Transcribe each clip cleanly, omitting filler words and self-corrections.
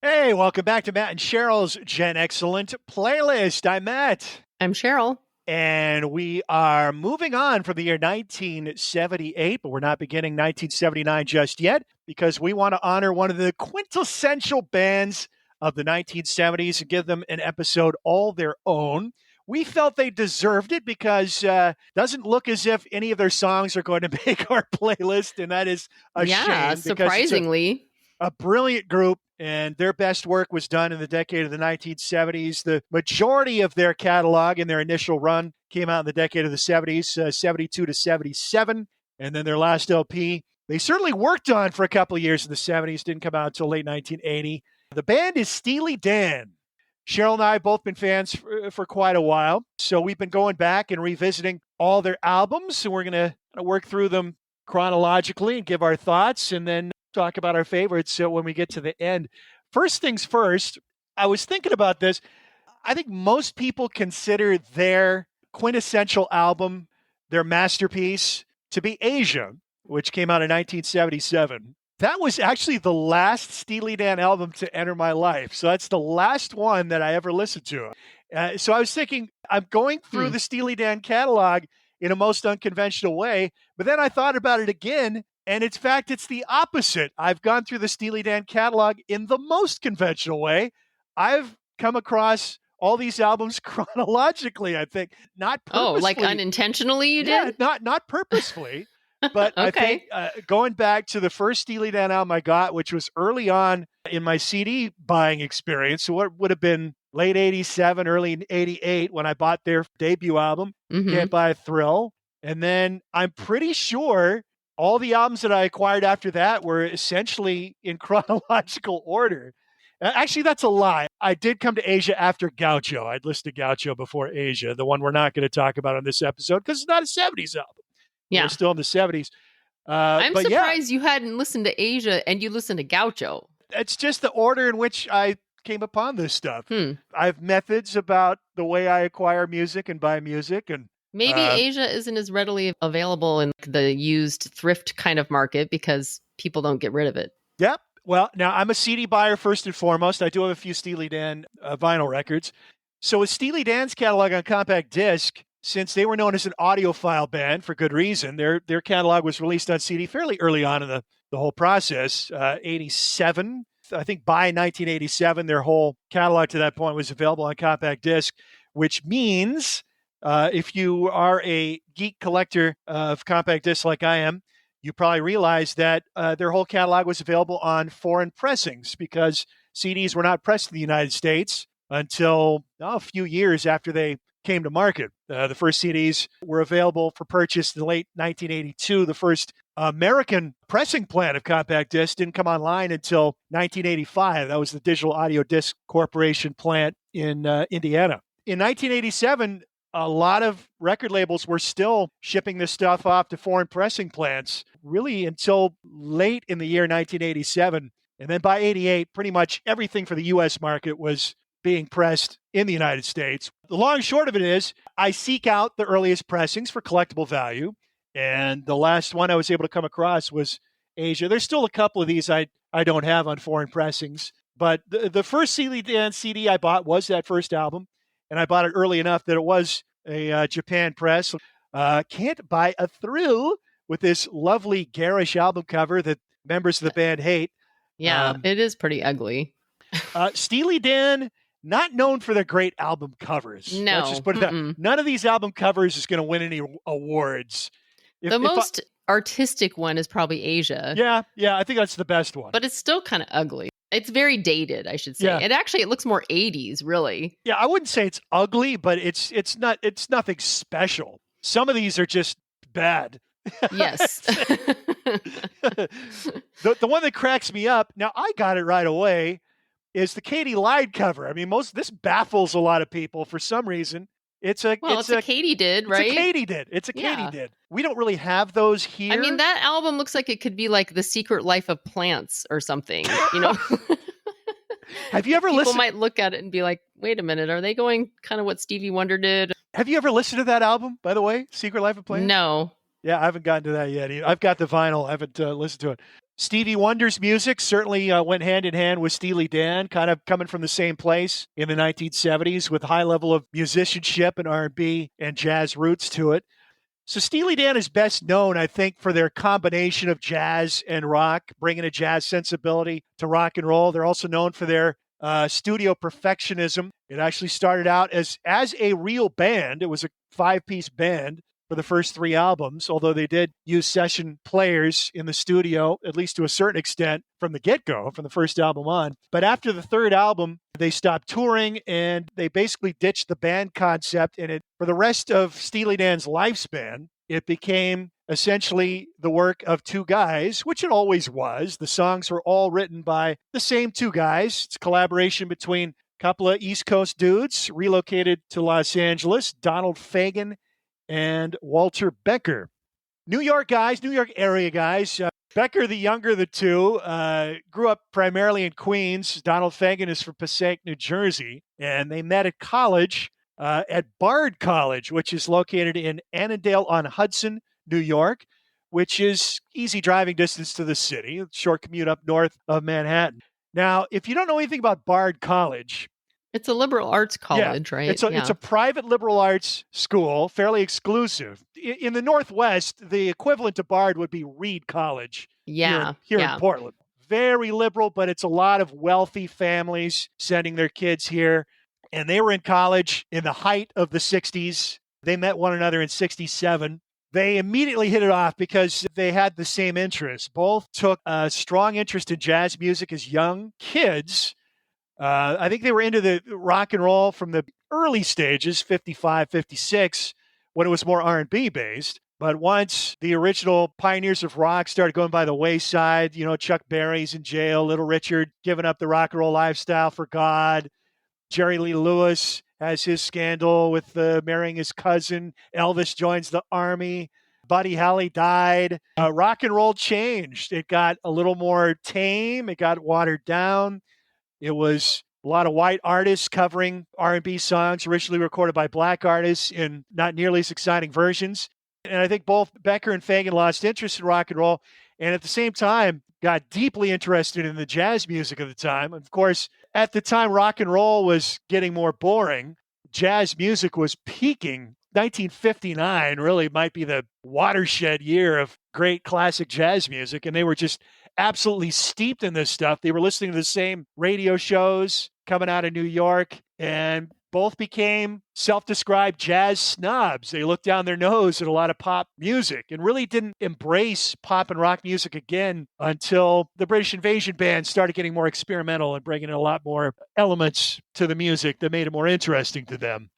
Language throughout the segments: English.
Hey, welcome back to Matt and Cheryl's Gen Excellent playlist. I'm Matt. I'm Sheryl. And we are moving on from the year 1978, but we're not beginning 1979 just yet because we want to honor one of the quintessential bands of the 1970s and give them an episode all their own. We felt they deserved it because it doesn't look as if any of their songs are going to make our playlist, and that is a shame. Yeah, surprisingly. A brilliant group, and their best work was done in the decade of the 1970s. The majority of their catalog in their initial run came out in the decade of the 70s, 72 to 77, and then their last LP, they certainly worked on for a couple of years in the 70s, didn't come out until late 1980. The band is Steely Dan. Sheryl and I have both been fans for quite a while, so we've been going back and revisiting all their albums, and we're going to work through them chronologically and give our thoughts, and then talk about our favorites when we get to the end. First things first, I was thinking about this. I think most people consider their quintessential album, their masterpiece, to be Asia, which came out in 1977. That was actually the last Steely Dan album to enter my life. So that's the last one that I ever listened to. So I was thinking, I'm going through the Steely Dan catalog in a most unconventional way, but then I thought about it again. And in fact, it's the opposite. I've gone through the Steely Dan catalog in the most conventional way. I've come across all these albums chronologically, I think. Not purposefully. Oh, like unintentionally you did? Yeah, not purposefully. But okay. I think going back to the first Steely Dan album I got, which was early on in my CD buying experience, so what would have been late 87, early 88 when I bought their debut album, Can't Buy a Thrill. And then I'm pretty sure all the albums that I acquired after that were essentially in chronological order. Actually, that's a lie. I did come to Asia after Gaucho. I'd listed Gaucho before Asia, the one we're not going to talk about on this episode because it's not a 70s album. Yeah. We're still in the 70s. I'm surprised you hadn't listened to Asia and you listened to Gaucho. It's just the order in which I came upon this stuff. I have methods about the way I acquire music and buy music, and maybe Asia isn't as readily available in the used thrift kind of market because people don't get rid of it. Yep. Well, now I'm a CD buyer first and foremost. I do have a few Steely Dan vinyl records. So with Steely Dan's catalog on compact disc, since they were known as an audiophile band for good reason, their catalog was released on CD fairly early on in the whole process, 87. I think by 1987, their whole catalog to that point was available on compact disc, which means if you are a geek collector of compact discs like I am, you probably realize that their whole catalog was available on foreign pressings because CDs were not pressed in the United States until a few years after they came to market. The first CDs were available for purchase in late 1982. The first American pressing plant of compact disc didn't come online until 1985. That was the Digital Audio Disc Corporation plant in Indiana. In 1987, a lot of record labels were still shipping this stuff off to foreign pressing plants really until late in the year 1987. And then by 88, pretty much everything for the U.S. market was being pressed in the United States. The long and short of it is I seek out the earliest pressings for collectible value. And the last one I was able to come across was Asia. There's still a couple of these I don't have on foreign pressings. But the first Steely Dan CD I bought was that first album. And I bought it early enough that it was a Japan press. Can't Buy a Thrill with this lovely garish album cover that members of the band hate. Yeah, it is pretty ugly. Steely Dan, not known for their great album covers. No. Let's just put it that. None of these album covers is going to win any awards. The most artistic one is probably Asia. Yeah, I think that's the best one. But it's still kind of ugly. It's very dated, I should say. Yeah. It looks more 80s, really. Yeah, I wouldn't say it's ugly, but it's nothing special. Some of these are just bad. Yes. The one that cracks me up, now I got it right away, is the Katy Lied cover. I mean, this baffles a lot of people for some reason. It's a Katydid, right? It's a Katydid. We don't really have those here. I mean, that album looks like it could be like The Secret Life of Plants or something, you know? Have you ever listened? People might look at it and be like, wait a minute, are they going kind of what Stevie Wonder did? Have you ever listened to that album, by the way? Secret Life of Plants? No. Yeah, I haven't gotten to that yet. I've got the vinyl. I haven't listened to it. Stevie Wonder's music certainly went hand in hand with Steely Dan, kind of coming from the same place in the 1970s with high level of musicianship and R&B and jazz roots to it. So Steely Dan is best known, I think, for their combination of jazz and rock, bringing a jazz sensibility to rock and roll. They're also known for their studio perfectionism. It actually started out as a real band. It was a 5-piece band for the first 3 albums, although they did use session players in the studio, at least to a certain extent, from the get-go, from the first album on. But after the 3rd album, they stopped touring and they basically ditched the band concept. And for the rest of Steely Dan's lifespan, it became essentially the work of 2 guys, which it always was. The songs were all written by the same 2 guys. It's a collaboration between a couple of East Coast dudes relocated to Los Angeles, Donald Fagen and Walter Becker. New York guys, New York area guys. Becker, the younger of the 2, grew up primarily in Queens. Donald Fagen is from Passaic, New Jersey. And they met at college at Bard College, which is located in Annandale-on-Hudson, New York, which is easy driving distance to the city, a short commute up north of Manhattan. Now, if you don't know anything about Bard College, it's a liberal arts college, right? It's a private liberal arts school, fairly exclusive. In the Northwest, the equivalent to Bard would be Reed College here in Portland. Very liberal, but it's a lot of wealthy families sending their kids here. And they were in college in the height of the 60s. They met one another in 67. They immediately hit it off because they had the same interests. Both took a strong interest in jazz music as young kids. I think they were into the rock and roll from the early stages, 55, 56, when it was more R&B based. But once the original pioneers of rock started going by the wayside, Chuck Berry's in jail, Little Richard giving up the rock and roll lifestyle for God, Jerry Lee Lewis has his scandal with marrying his cousin, Elvis joins the army, Buddy Holly died. Rock and roll changed. It got a little more tame. It got watered down. It was a lot of white artists covering R&B songs originally recorded by black artists in not nearly as exciting versions. And I think both Becker and Fagen lost interest in rock and roll and at the same time got deeply interested in the jazz music of the time. Of course, at the time rock and roll was getting more boring. Jazz music was peaking. 1959 really might be the watershed year of great classic jazz music. And they were just absolutely steeped in this stuff. They were listening to the same radio shows coming out of New York and both became self-described jazz snobs. They looked down their nose at a lot of pop music and really didn't embrace pop and rock music again until the British Invasion Band started getting more experimental and bringing in a lot more elements to the music that made it more interesting to them.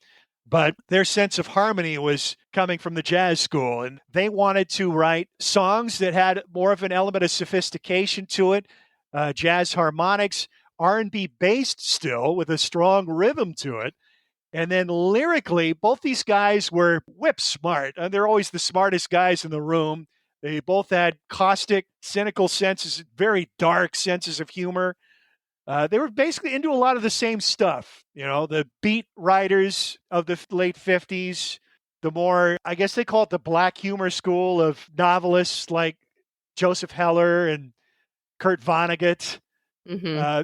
But their sense of harmony was coming from the jazz school, and they wanted to write songs that had more of an element of sophistication to it, jazz harmonics, R&B based still with a strong rhythm to it. And then lyrically, both these guys were whip smart, and they're always the smartest guys in the room. They both had caustic, cynical senses, very dark senses of humor. They were basically into a lot of the same stuff. The beat writers of the late 50s, the more, I guess they call it the black humor school of novelists like Joseph Heller and Kurt Vonnegut.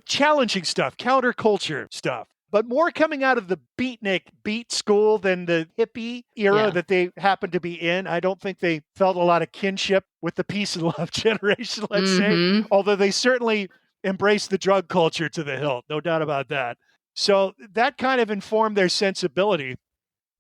Challenging stuff, counterculture stuff, but more coming out of the beatnik beat school than the hippie era that they happened to be in. I don't think they felt a lot of kinship with the peace and love generation, let's say, although they certainly embraced the drug culture to the hilt, no doubt about that. So that kind of informed their sensibility.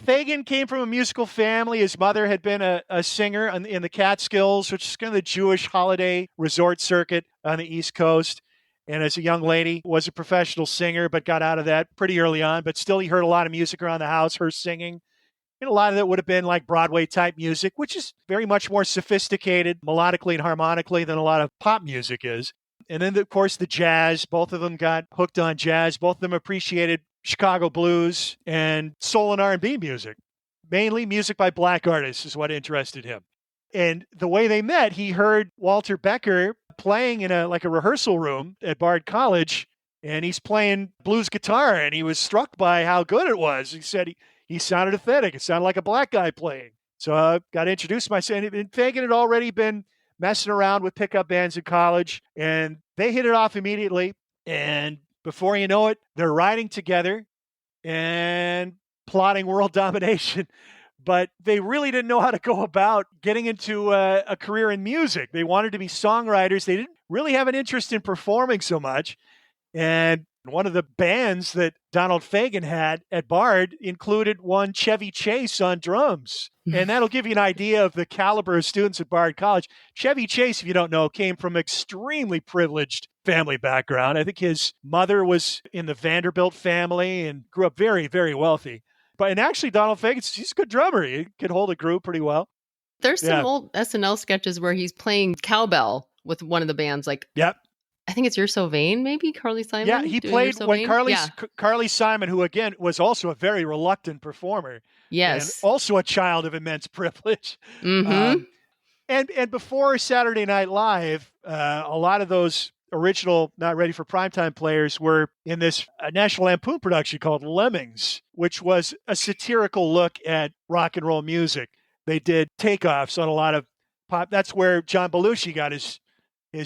Fagen came from a musical family. His mother had been a singer in the Catskills, which is kind of the Jewish holiday resort circuit on the East Coast. And as a young lady, was a professional singer, but got out of that pretty early on. But still, he heard a lot of music around the house, her singing. And a lot of that would have been like Broadway-type music, which is very much more sophisticated melodically and harmonically than a lot of pop music is. And then, of course, the jazz. Both of them got hooked on jazz. Both of them appreciated Chicago blues and soul and R&B music. Mainly music by black artists is what interested him. And the way they met, he heard Walter Becker playing in a rehearsal room at Bard College, and he's playing blues guitar, and he was struck by how good it was. He said he sounded authentic. It sounded like a black guy playing. So I got introduced myself. And Fagen had already been messing around with pickup bands in college, and they hit it off immediately. And before you know it, they're riding together and plotting world domination. But they really didn't know how to go about getting into a career in music. They wanted to be songwriters. They didn't really have an interest in performing so much. And one of the bands that Donald Fagen had at Bard included one Chevy Chase on drums. And that'll give you an idea of the caliber of students at Bard College. Chevy Chase, if you don't know, came from extremely privileged family background. I think his mother was in the Vanderbilt family and grew up very, very wealthy. And actually, Donald Fagen, he's a good drummer. He could hold a groove pretty well. There's some old SNL sketches where he's playing cowbell with one of the bands. Like, yep. I think it's You're So Vain, maybe Carly Simon. Yeah, he played when Carly Simon, who again was also a very reluctant performer. Yes. And also a child of immense privilege. Mm-hmm. And before Saturday Night Live, a lot of those original Not Ready for Primetime players were in this National Lampoon production called Lemmings, which was a satirical look at rock and roll music. They did takeoffs on a lot of pop. That's where John Belushi got his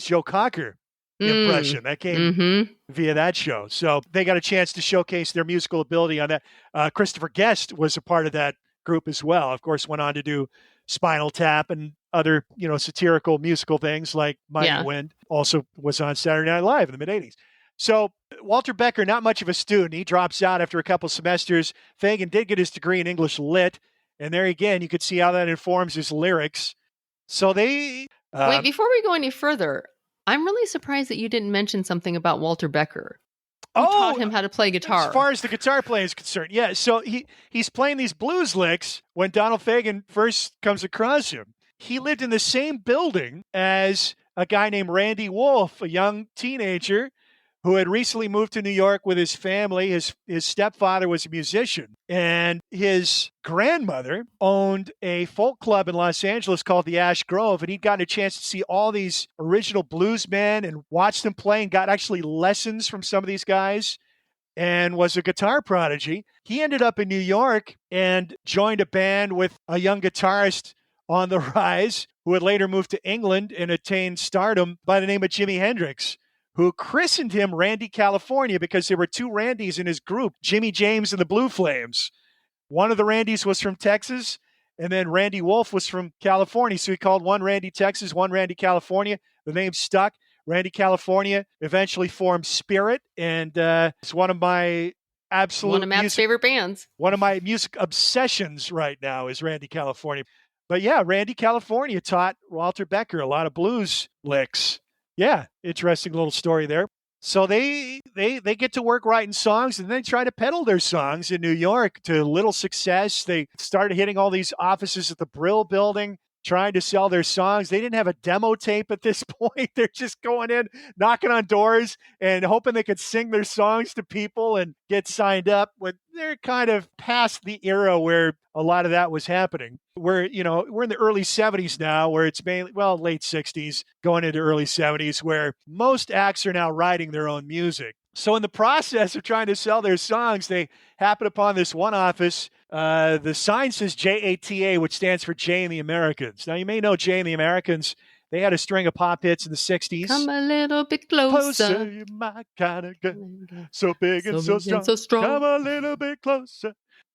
Joe Cocker impression. That came via that show. So they got a chance to showcase their musical ability on that. Christopher Guest was a part of that group as well. Of course, went on to do Spinal Tap and other, satirical musical things like Mighty Wind. Also was on Saturday Night Live in the mid-'80s. So Walter Becker, not much of a student. He drops out after a couple semesters. Fagen did get his degree in English Lit. And there again, you could see how that informs his lyrics. So they... Wait, before we go any further, I'm really surprised that you didn't mention something about Walter Becker. Who taught him how to play guitar? As far as the guitar playing is concerned, yeah. So he's playing these blues licks when Donald Fagen first comes across him. He lived in the same building as a guy named Randy Wolf, a young teenager who had recently moved to New York with his family. His stepfather was a musician, and his grandmother owned a folk club in Los Angeles called the Ash Grove, and he'd gotten a chance to see all these original bluesmen and watch them play and got actually lessons from some of these guys and was a guitar prodigy. He ended up in New York and joined a band with a young guitarist on the rise who had later moved to England and attained stardom by the name of Jimi Hendrix, who christened him Randy California because there were two Randys in his group, Jimmy James and the Blue Flames. One of the Randys was from Texas, and then Randy Wolf was from California. So he called one Randy Texas, one Randy California. The name stuck. Randy California eventually formed Spirit, and it's one of my one of Matt's favorite bands. One of my music obsessions right now is Randy California. But yeah, Randy California taught Walter Becker a lot of blues licks. Yeah, interesting little story there. So they get to work writing songs, and then try to peddle their songs in New York to little success. They started hitting all these offices at the Brill Building, trying to sell their songs. They didn't have a demo tape at this point. They're just going in, knocking on doors, and hoping they could sing their songs to people and get signed up. When they're kind of past the era where a lot of that was happening. We're in the early 70s now, where it's mainly, late 60s, going into early 70s, where most acts are now writing their own music. So in the process of trying to sell their songs, they happen upon this one office. The sign says JATA, which stands for Jay and the Americans. Now, you may know Jay and the Americans. They had a string of pop hits in the 60s. Come a little bit closer. You're my kind of girl. So big and so strong. Come a little bit closer.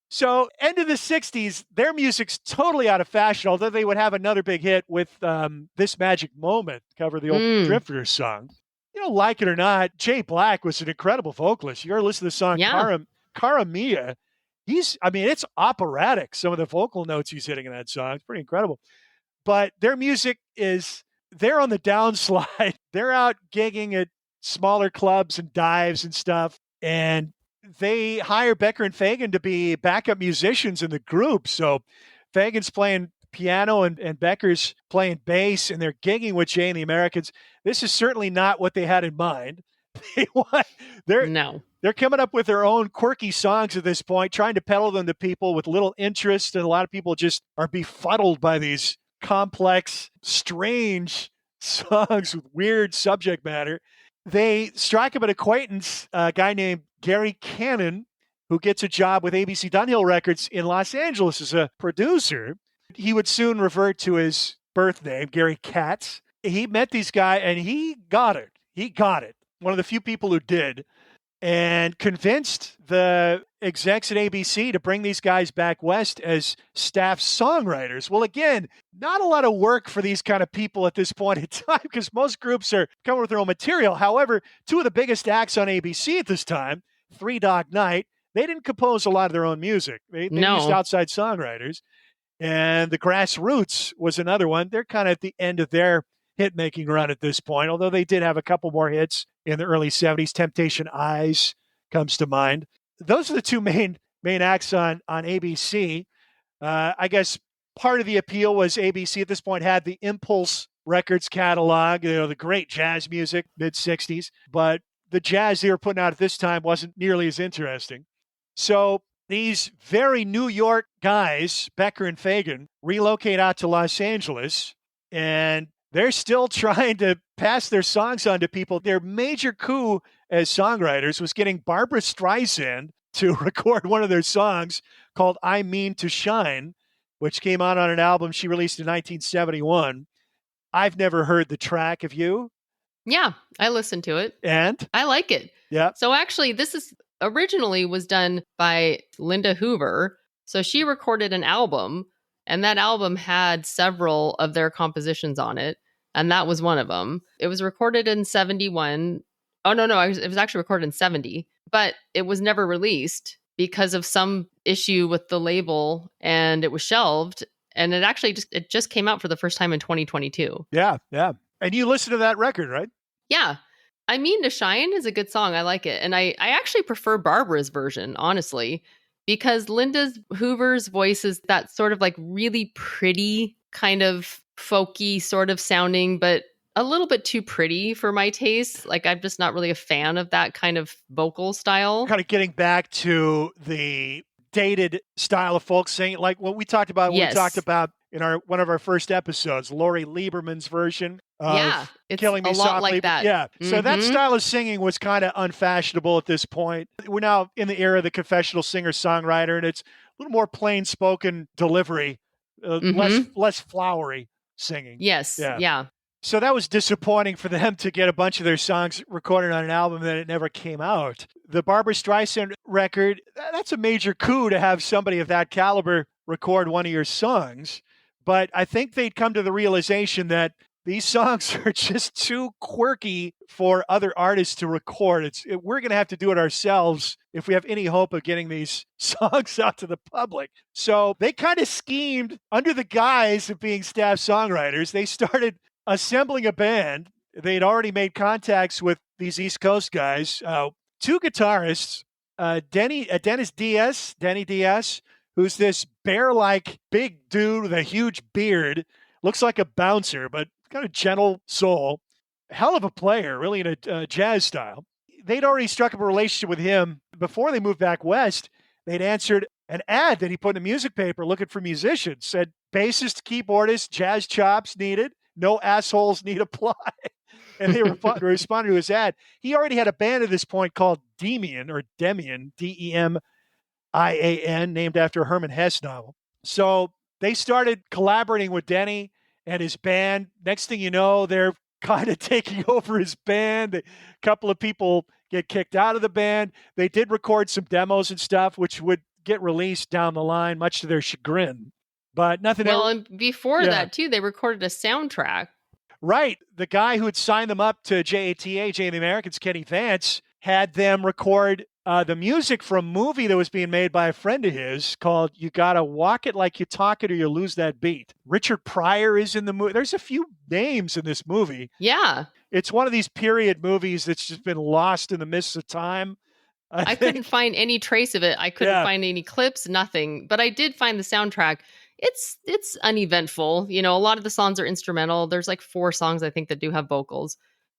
So, end of the 60s, their music's totally out of fashion, although they would have another big hit with This Magic Moment, cover the old Drifters song. Like it or not, Jay Black was an incredible vocalist. You ever listen to the song Cara Mia? It's operatic, some of the vocal notes he's hitting in that song. It's pretty incredible. But their music they're on the downslide. They're out gigging at smaller clubs and dives and stuff. And they hire Becker and Fagen to be backup musicians in the group. So Fagen's playing piano and Becker's playing bass, and they're gigging with Jay and the Americans. This is certainly not what they had in mind. They're coming up with their own quirky songs at this point, trying to peddle them to people with little interest, and a lot of people just are befuddled by these complex, strange songs with weird subject matter. They strike up an acquaintance, a guy named Gary Cannon, who gets a job with ABC Dunhill Records in Los Angeles as a producer. He would soon revert to his birth name, Gary Katz. he met these guys and he got it. He got it. One of the few people who did, and convinced the execs at ABC to bring these guys back west as staff songwriters. Well, again, not a lot of work for these kind of people at this point in time because most groups are coming with their own material. However, two of the biggest acts on ABC at this time, Three Dog Night, they didn't compose a lot of their own music. They used outside songwriters. And the Grassroots was another one. They're kind of at the end of their hit-making run at this point, although they did have a couple more hits in the early 70s. Temptation Eyes comes to mind. Those are the two main acts on ABC. I guess part of the appeal was ABC at this point had the Impulse Records catalog, the great jazz music, mid-60s, but the jazz they were putting out at this time wasn't nearly as interesting. So these very New York guys, Becker and Fagen, relocate out to Los Angeles, and they're still trying to pass their songs on to people. Their major coup as songwriters was getting Barbra Streisand to record one of their songs called I Mean to Shine, which came out on an album she released in 1971. I've never heard the track. Have you? Yeah, I listened to it. And? I like it. Yeah. So actually, this is originally was done by Linda Hoover. So she recorded an album, and that album had several of their compositions on it. And that was one of them. It was recorded in 71. Oh, no, it was actually recorded in 70, but it was never released because of some issue with the label, and it was shelved. And it just came out for the first time in 2022. Yeah. And you listened to that record, right? Yeah. I Mean to Shine is a good song. I like it. And I actually prefer Barbara's version, honestly, because Linda Hoover's voice is that sort of like really pretty, kind of folky sort of sounding, but a little bit too pretty for my taste. Like, I'm just not really a fan of that kind of vocal style. Kind of getting back to the dated style of folk singing, like what we talked about. Yes. We talked about in one of our first episodes, Lori Lieberman's version of it's Killing Me a Softly. lot like that. Yeah. So that style of singing was kind of unfashionable at this point. We're now in the era of the confessional singer-songwriter, and it's a little more plain-spoken delivery, less flowery singing. Yes. Yeah. So that was disappointing for them to get a bunch of their songs recorded on an album that it never came out. The Barbra Streisand record, that's a major coup to have somebody of that caliber record one of your songs. But I think they'd come to the realization that these songs are just too quirky for other artists to record. We're going to have to do it ourselves if we have any hope of getting these songs out to the public. So they kind of schemed under the guise of being staff songwriters. They started assembling a band. They'd already made contacts with these East Coast guys. Two guitarists, Denny Diaz, who's this bear-like big dude with a huge beard, looks like a bouncer, but kind of gentle soul. Hell of a player, really in a jazz style. They'd already struck up a relationship with him before they moved back west. They'd answered an ad that he put in a music paper looking for musicians. Said, bassist, keyboardist, jazz chops needed. No assholes need apply. And they responded to his ad. He already had a band at this point called Demian, Demian, named after a Herman Hesse novel. So they started collaborating with Denny and his band. Next thing you know, they're kind of taking over his band. A couple of people get kicked out of the band. They did record some demos and stuff, which would get released down the line, much to their chagrin. But nothing else. Well, and before that, too, they recorded a soundtrack. Right. The guy who had signed them up to JATA, Jay and the Americans, Kenny Vance, had them record the music for a movie that was being made by a friend of his called You Gotta Walk It Like You Talk It or You Lose That Beat. Richard Pryor is in the movie. There's a few names in this movie. Yeah. It's one of these period movies that's just been lost in the mists of time. I couldn't find any trace of it. I couldn't find any clips, nothing. But I did find the soundtrack. It's uneventful. A lot of the songs are instrumental. There's like 4 songs, I think, that do have vocals.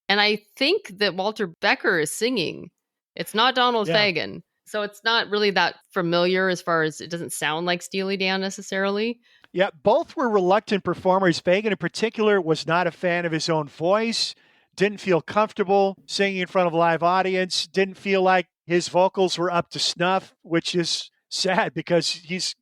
And I think that Walter Becker is singing. It's not Donald Fagen. So it's not really that familiar as far as it doesn't sound like Steely Dan necessarily. Yeah, both were reluctant performers. Fagen in particular was not a fan of his own voice, didn't feel comfortable singing in front of a live audience, didn't feel like his vocals were up to snuff, which is sad because he's,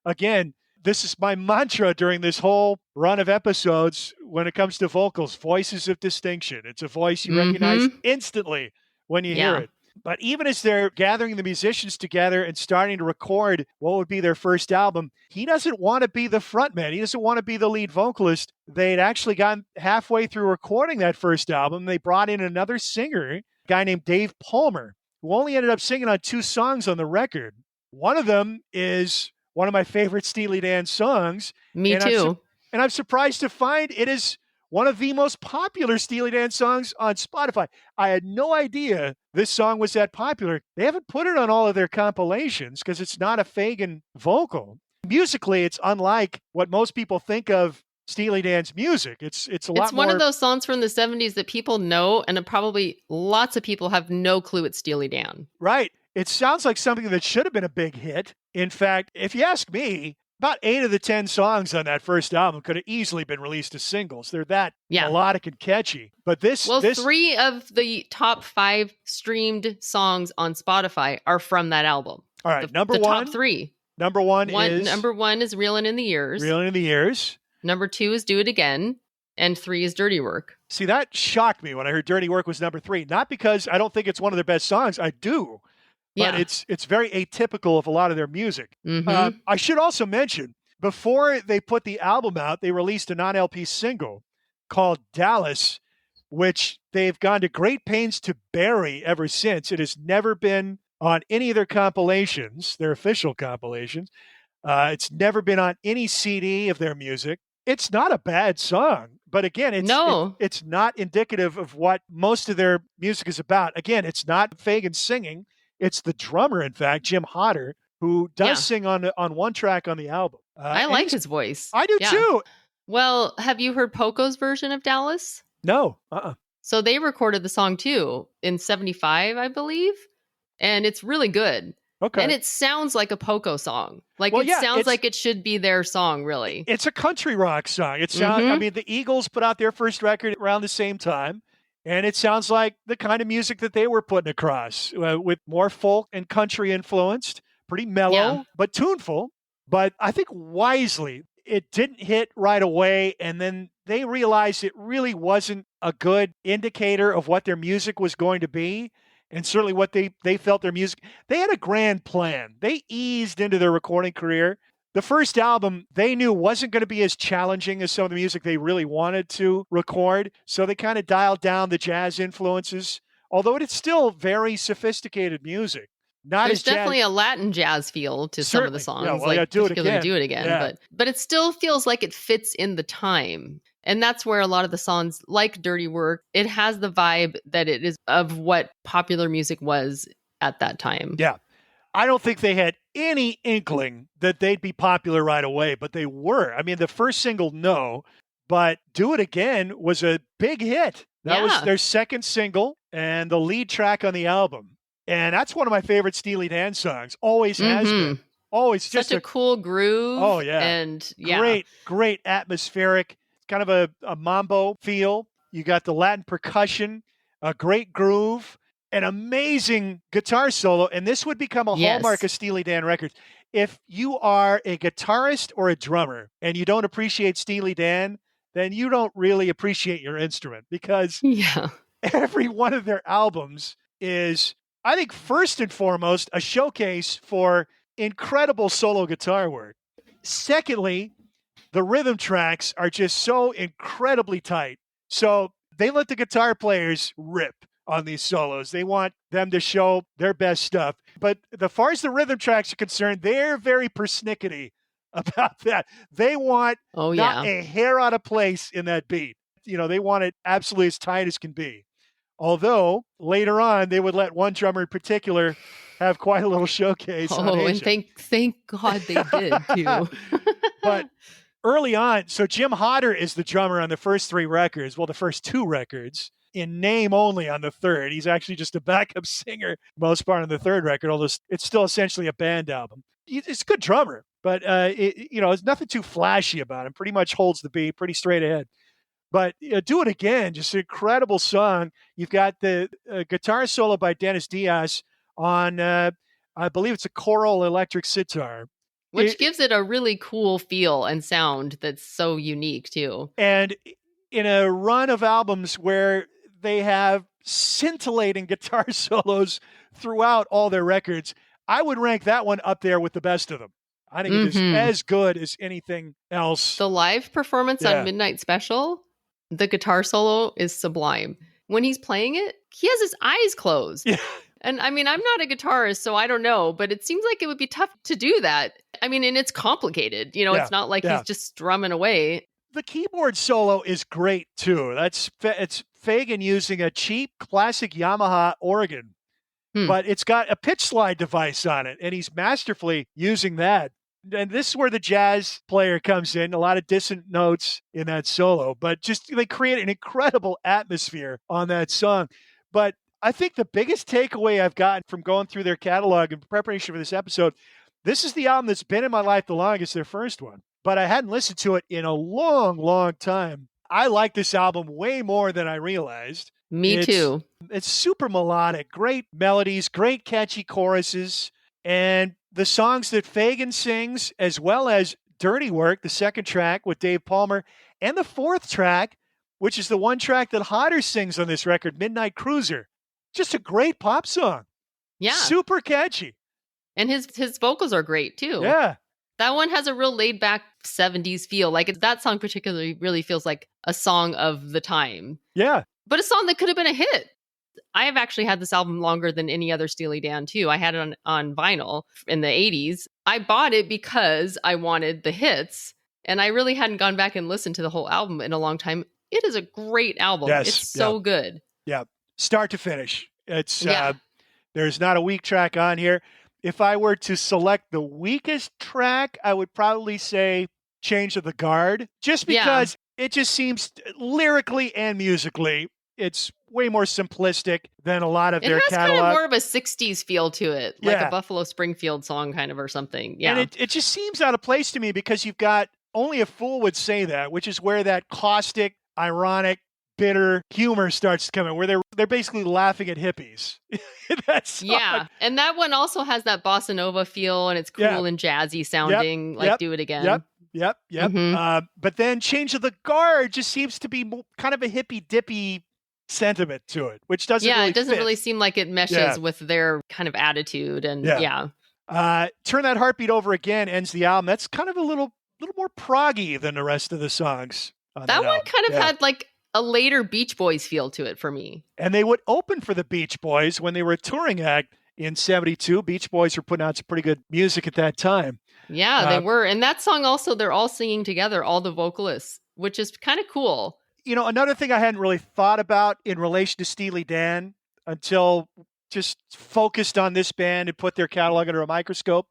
again, this is my mantra during this whole run of episodes when it comes to vocals, voices of distinction. It's a voice you recognize instantly when you hear Yeah. it. But even as they're gathering the musicians together and starting to record what would be their first album, he doesn't want to be the frontman. He doesn't want to be the lead vocalist. They'd actually gotten halfway through recording that first album. They brought in another singer, a guy named Dave Palmer, who only ended up singing on 2 songs on the record. One of them is one of my favorite Steely Dan songs. Me too. And I'm surprised to find it is one of the most popular Steely Dan songs on Spotify. I had no idea this song was that popular. They haven't put it on all of their compilations because it's not a Fagen vocal. Musically, it's unlike what most people think of Steely Dan's music. It's a lot more. It's one of those songs from the 70s that people know, and probably lots of people have no clue it's Steely Dan. Right. It sounds like something that should have been a big hit. In fact, if you ask me, about 8 of the 10 songs on that first album could have easily been released as singles. They're that melodic and catchy. But this... 3 of the top 5 streamed songs on Spotify are from that album. All right, the top 3. Number one is... Number 1 is Reelin' in the Years. Reelin' in the Years. Number 2 is Do It Again. And 3 is Dirty Work. See, that shocked me when I heard Dirty Work was number 3. Not because I don't think it's one of their best songs. I do. But it's very atypical of a lot of their music. I should also mention, before they put the album out, they released a non-LP single called Dallas, which they've gone to great pains to bury ever since. It has never been on any of their compilations, their official compilations. It's never been on any CD of their music. It's not a bad song, but again, it's not indicative of what most of their music is about. Again, it's not Fagen singing. It's the drummer, in fact, Jim Hodder, who does sing on one track on the album. I like his voice. I do too. Well, have you heard Poco's version of Dallas? No. So they recorded the song too in 75, I believe. And it's really good. Okay. And it sounds like a Poco song. It sounds like it should be their song, really. It's a country rock song. It sounds, I mean, the Eagles put out their first record around the same time. And it sounds like the kind of music that they were putting across with more folk and country influenced, pretty mellow, but tuneful. But I think wisely, it didn't hit right away. And then they realized it really wasn't a good indicator of what their music was going to be. And certainly what they felt their music. They had a grand plan. They eased into their recording career. The first album they knew wasn't going to be as challenging as some of the music they really wanted to record. So they kind of dialed down the jazz influences, although it's still very sophisticated music. There's definitely a Latin jazz feel to some of the songs, Do It Again. Do It Again. But it still feels like it fits in the time. And that's where a lot of the songs, like Dirty Work, it has the vibe that it is of what popular music was at that time. Yeah. I don't think they had any inkling that they'd be popular right away, but they were. I mean, the first single, no, but Do It Again was a big hit. That was their second single and the lead track on the album. And that's one of my favorite Steely Dan songs. Always has been. Always such a cool groove. Oh, yeah. And great atmospheric, kind of a mambo feel. You got the Latin percussion, a great groove. An amazing guitar solo, and this would become a hallmark of Steely Dan records. If you are a guitarist or a drummer and you don't appreciate Steely Dan, then you don't really appreciate your instrument, because every one of their albums is, I think, first and foremost, a showcase for incredible solo guitar work. Secondly, the rhythm tracks are just so incredibly tight. So they let the guitar players rip on these solos. They want them to show their best stuff. But as far as the rhythm tracks are concerned, they're very persnickety about that. They want not a hair out of place in that beat. You know, they want it absolutely as tight as can be. Although later on, they would let one drummer in particular have quite a little showcase. And thank God they did too. But early on, so Jim Hodder is the drummer on the first 3 records. Well, the first 2 records. In name only on the third. He's actually just a backup singer most part on the third record, although it's still essentially a band album. He's a good drummer, but there's nothing too flashy about him. Pretty much holds the beat, pretty straight ahead. But Do It Again, just an incredible song. You've got the guitar solo by Dennis Diaz on, I believe it's a choral electric sitar. Which gives it a really cool feel and sound that's so unique, too. And in a run of albums where they have scintillating guitar solos throughout all their records, I would rank that one up there with the best of them. I think it is as good as anything else. The live performance on Midnight Special, the guitar solo is sublime. When he's playing it, he has his eyes closed. Yeah. And I mean, I'm not a guitarist, so I don't know, but it seems like it would be tough to do that. I mean, and it's complicated. You know, it's not like he's just strumming away. The keyboard solo is great, too. It's Fagen using a cheap classic Yamaha organ, but it's got a pitch slide device on it, and he's masterfully using that. And this is where the jazz player comes in, a lot of dissonant notes in that solo, but just they create an incredible atmosphere on that song. But I think the biggest takeaway I've gotten from going through their catalog in preparation for this episode, this is the album that's been in my life the longest, their first one, but I hadn't listened to it in a long, long time. I like this album way more than I realized. Me too. It's super melodic, great melodies, great catchy choruses, and the songs that Fagen sings, as well as Dirty Work, the second track with Dave Palmer, and the fourth track, which is the one track that Hodder sings on this record, Midnight Cruiser. Just a great pop song. Yeah. Super catchy. And his vocals are great, too. Yeah. That one has a real laid-back 70s feel. Like, that song particularly really feels like a song of the time. Yeah. But a song that could have been a hit. I have actually had this album longer than any other Steely Dan, too. I had it on vinyl in the 80s. I bought it because I wanted the hits, and I really hadn't gone back and listened to the whole album in a long time. It is a great album. Yes. It's so good. Yeah. Start to finish. It's there's not a weak track on here. If I were to select the weakest track, I would probably say Change of the Guard, just because it just seems lyrically and musically, it's way more simplistic than a lot of their catalog. It has kind of more of a 60s feel to it, like a Buffalo Springfield song kind of or something. Yeah. And it just seems out of place to me because you've got Only a Fool Would Say That, which is where that caustic, ironic, bitter humor starts to come in, where they're basically laughing at hippies. Yeah, and that one also has that bossa nova feel, and it's cool and jazzy sounding. Do It Again. Yep. Mm-hmm. But then Change of the Guard just seems to be kind of a hippy dippy sentiment to it, which doesn't. Yeah, it doesn't fit. really seem like it meshes with their kind of attitude, and Turn That Heartbeat Over Again ends the album. That's kind of a little more proggy than the rest of the songs. That one kind of had like a later Beach Boys feel to it for me. And they would open for the Beach Boys when they were a touring act in 72. Beach Boys were putting out some pretty good music at that time. Yeah, they were. And that song also, they're all singing together, all the vocalists, which is kind of cool. You know, another thing I hadn't really thought about in relation to Steely Dan until just focused on this band and put their catalog under a microscope,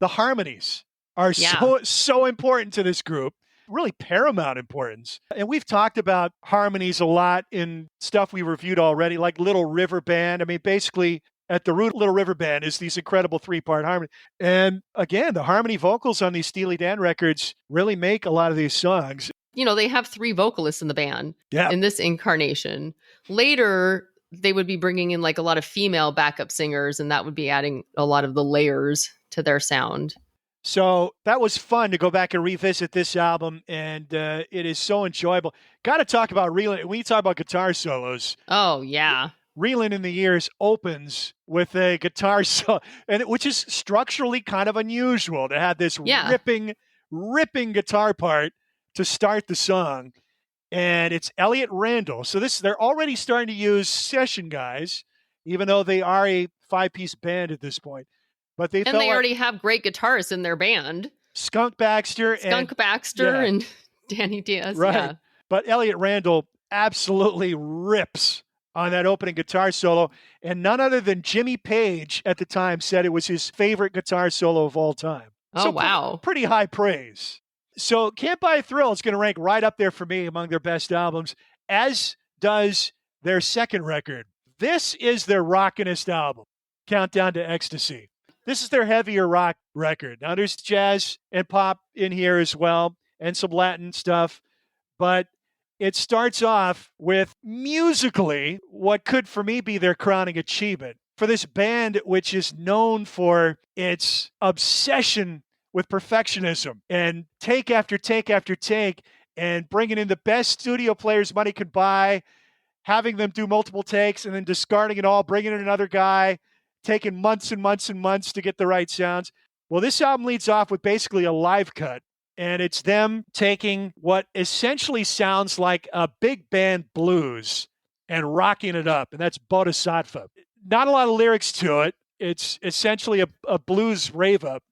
the harmonies are so important to this group. Really paramount importance. And we've talked about harmonies a lot in stuff we reviewed already, like Little River Band. I mean, basically, at the root, Little River Band is these incredible 3-part harmony. And again, the harmony vocals on these Steely Dan records really make a lot of these songs. You know, they have 3 vocalists in the band in this incarnation. Later, they would be bringing in like a lot of female backup singers, and that would be adding a lot of the layers to their sound. So that was fun to go back and revisit this album, and it is so enjoyable. Got to talk about Reelin'. When you talk about guitar solos. Oh, yeah. Reelin' in the Years opens with a guitar solo, which is structurally kind of unusual to have this ripping guitar part to start the song. And it's Elliot Randall. So they're already starting to use session guys, even though they are a 5-piece band at this point. But they already have great guitarists in their band. Skunk Baxter and Danny Diaz. Right. Yeah. But Elliot Randall absolutely rips on that opening guitar solo. And none other than Jimmy Page at the time said it was his favorite guitar solo of all time. Oh, wow. Pretty high praise. So Can't Buy a Thrill is going to rank right up there for me among their best albums, as does their second record. This is their rockinest album, Countdown to Ecstasy. This is their heavier rock record. Now, there's jazz and pop in here as well, and some Latin stuff. But it starts off with, musically, what could for me be their crowning achievement. For this band, which is known for its obsession with perfectionism and take after take after take and bringing in the best studio players money could buy, having them do multiple takes and then discarding it all, bringing in another guy, taking months and months and months to get the right sounds. Well, this album leads off with basically a live cut, and it's them taking what essentially sounds like a big band blues and rocking it up, and that's Bodhisattva. Not a lot of lyrics to it. It's essentially a blues rave up,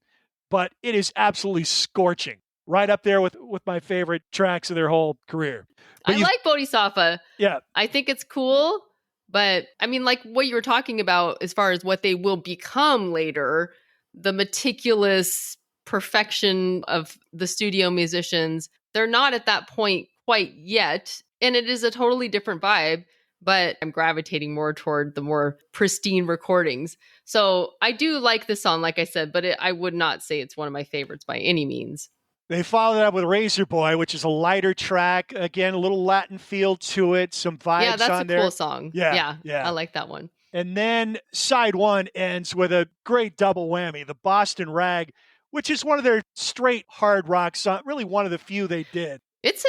but it is absolutely scorching. Right up there with my favorite tracks of their whole career. But I like Bodhisattva. Yeah. I think it's cool, but I mean, like what you were talking about as far as what they will become later, the meticulous perfection of the studio musicians, they're not at that point quite yet. And it is a totally different vibe, but I'm gravitating more toward the more pristine recordings. So I do like this song, like I said, but I would not say it's one of my favorites by any means. They followed it up with Razor Boy, which is a lighter track. Again, a little Latin feel to it, some vibes on there. Yeah, that's a cool song. Yeah. I like that one. And then side one ends with a great double whammy, the Boston Rag, which is one of their straight hard rock songs, really one of the few they did. It's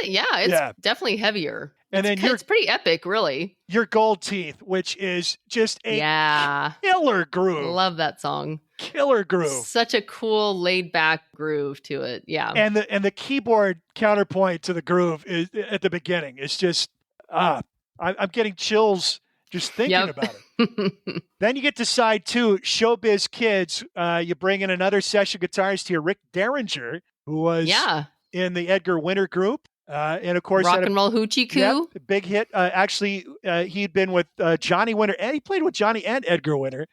definitely heavier. And then it's pretty epic, really. Your Gold Teeth, which is just a killer groove. Love that song. Killer groove. Such a cool laid back groove to it. Yeah. And the keyboard counterpoint to the groove is at the beginning. It's just I'm getting chills just thinking about it. Then you get to side two, Showbiz Kids. You bring in another session guitarist here, Rick Derringer, who was in the Edgar Winter group. And of course, Rock and Roll Hoochie Coo. Big hit. Actually, he'd been with Johnny Winter, and he played with Johnny and Edgar Winter.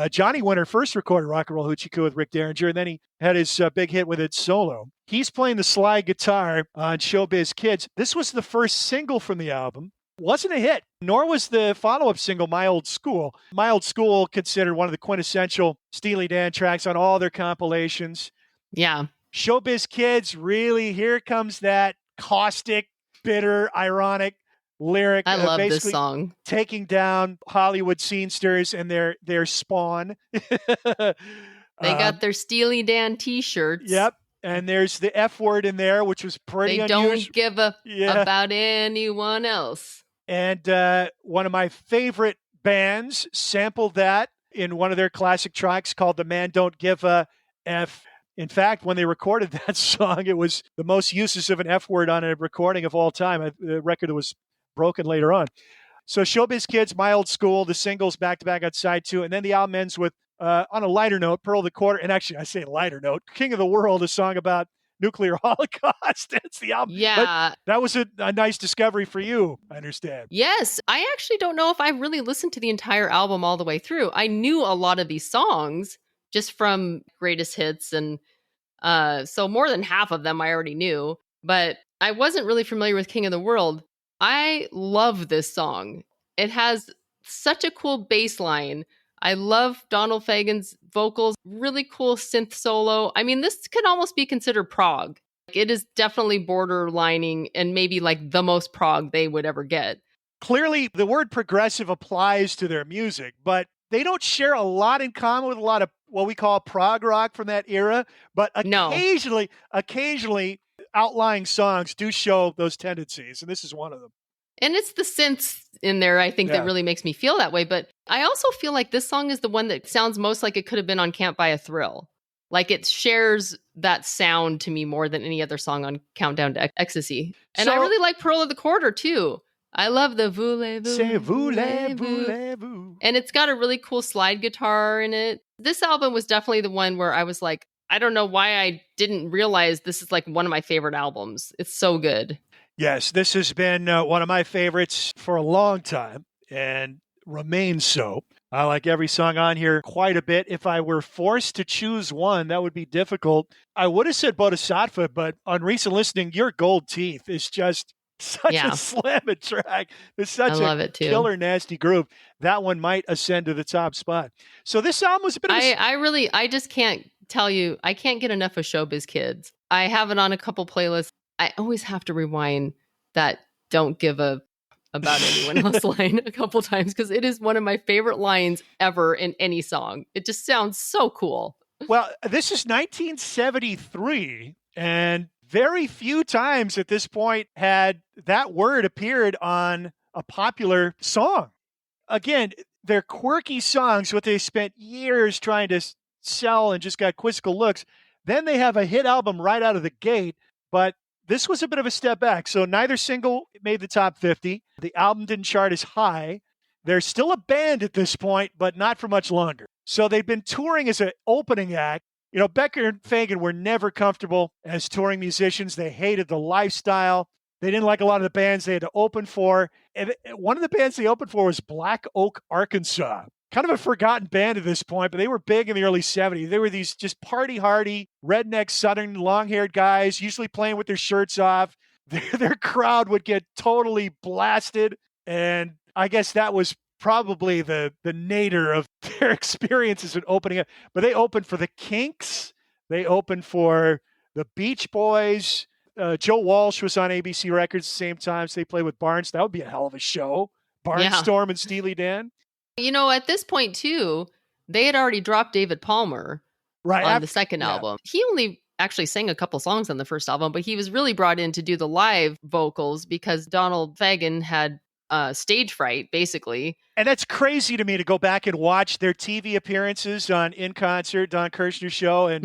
Johnny Winter first recorded Rock and Roll Hoochie Coo with Rick Derringer, and then he had his big hit with it solo. He's playing the slide guitar on Showbiz Kids. This was the first single from the album. Wasn't a hit, nor was the follow-up single, My Old School. My Old School, considered one of the quintessential Steely Dan tracks on all their compilations. Yeah. Showbiz Kids, really, here comes that caustic, bitter, ironic lyric. I love this song. Taking down Hollywood scenesters and their spawn. They got their Steely Dan t-shirts. Yep. And there's the F word in there, which was pretty unusual. They don't give a about anyone else. And one of my favorite bands sampled that in one of their classic tracks called The Man Don't Give a F. In fact, when they recorded that song, it was the most uses of an F word on a recording of all time. The record was broken later on. So Showbiz Kids, My Old School, the singles back-to-back on side two. And then the album ends with, on a lighter note, Pearl of the Quarter. And actually, I say lighter note, King of the World, a song about nuclear holocaust. That's the album. Yeah. But that was a nice discovery for you, I understand. Yes. I actually don't know if I really listened to the entire album all the way through. I knew a lot of these songs just from greatest hits. And so more than half of them I already knew. But I wasn't really familiar with King of the World. I love this song. It has such a cool bass line. I love Donald Fagen's vocals, really cool synth solo. I mean, this could almost be considered prog. It is definitely borderlining and maybe like the most prog they would ever get. Clearly, the word progressive applies to their music, but they don't share a lot in common with a lot of what we call prog rock from that era. But occasionally, outlying songs do show those tendencies, and this is one of them. And it's the synths in there, I think, that really makes me feel that way. But I also feel like this song is the one that sounds most like it could have been on Can't Buy a Thrill. Like it shares that sound to me more than any other song on Countdown to Ecstasy. And I really like Pearl of the Quarter, too. I love the voulez-vous. Say voulez-vous. And it's got a really cool slide guitar in it. This album was definitely the one where I was like, I don't know why I didn't realize this is like one of my favorite albums. It's so good. Yes, this has been one of my favorites for a long time and remains so. I like every song on here quite a bit. If I were forced to choose one, that would be difficult. I would have said Bodhisattva, but on recent listening, Your Gold Teeth is just such a slamming track. It's such a killer, nasty groove. That one might ascend to the top spot. So this album was a bit of I just can't tell you, I can't get enough of Showbiz Kids. I have it on a couple playlists. I always have to rewind that don't give a about anyone else line a couple times because it is one of my favorite lines ever in any song. It just sounds so cool. Well, this is 1973, and very few times at this point had that word appeared on a popular song. Again, they're quirky songs, what they spent years trying to sell and just got quizzical looks. Then they have a hit album right out of the gate, but this was a bit of a step back. So neither single made the top 50. The album didn't chart as high. They're still a band at this point, but not for much longer. So they've been touring as an opening act. You know, Becker and Fagen were never comfortable as touring musicians. They hated the lifestyle. They didn't like a lot of the bands they had to open for. And one of the bands they opened for was Black Oak, Arkansas. Kind of a forgotten band at this point, but they were big in the early 70s. They were these just party-hardy, redneck, southern, long-haired guys, usually playing with their shirts off. Their crowd would get totally blasted, and I guess that was probably the nadir of their experiences in opening up. But they opened for the Kinks. They opened for the Beach Boys. Joe Walsh was on ABC Records at the same time, so they played with Barnes. That would be a hell of a show. Barnstorm and Steely Dan. You know, at this point, too, they had already dropped David Palmer on the second album. He only actually sang a couple songs on the first album, but he was really brought in to do the live vocals because Donald Fagen had stage fright, basically. And that's crazy to me to go back and watch their TV appearances on In Concert, Don Kirshner's show, and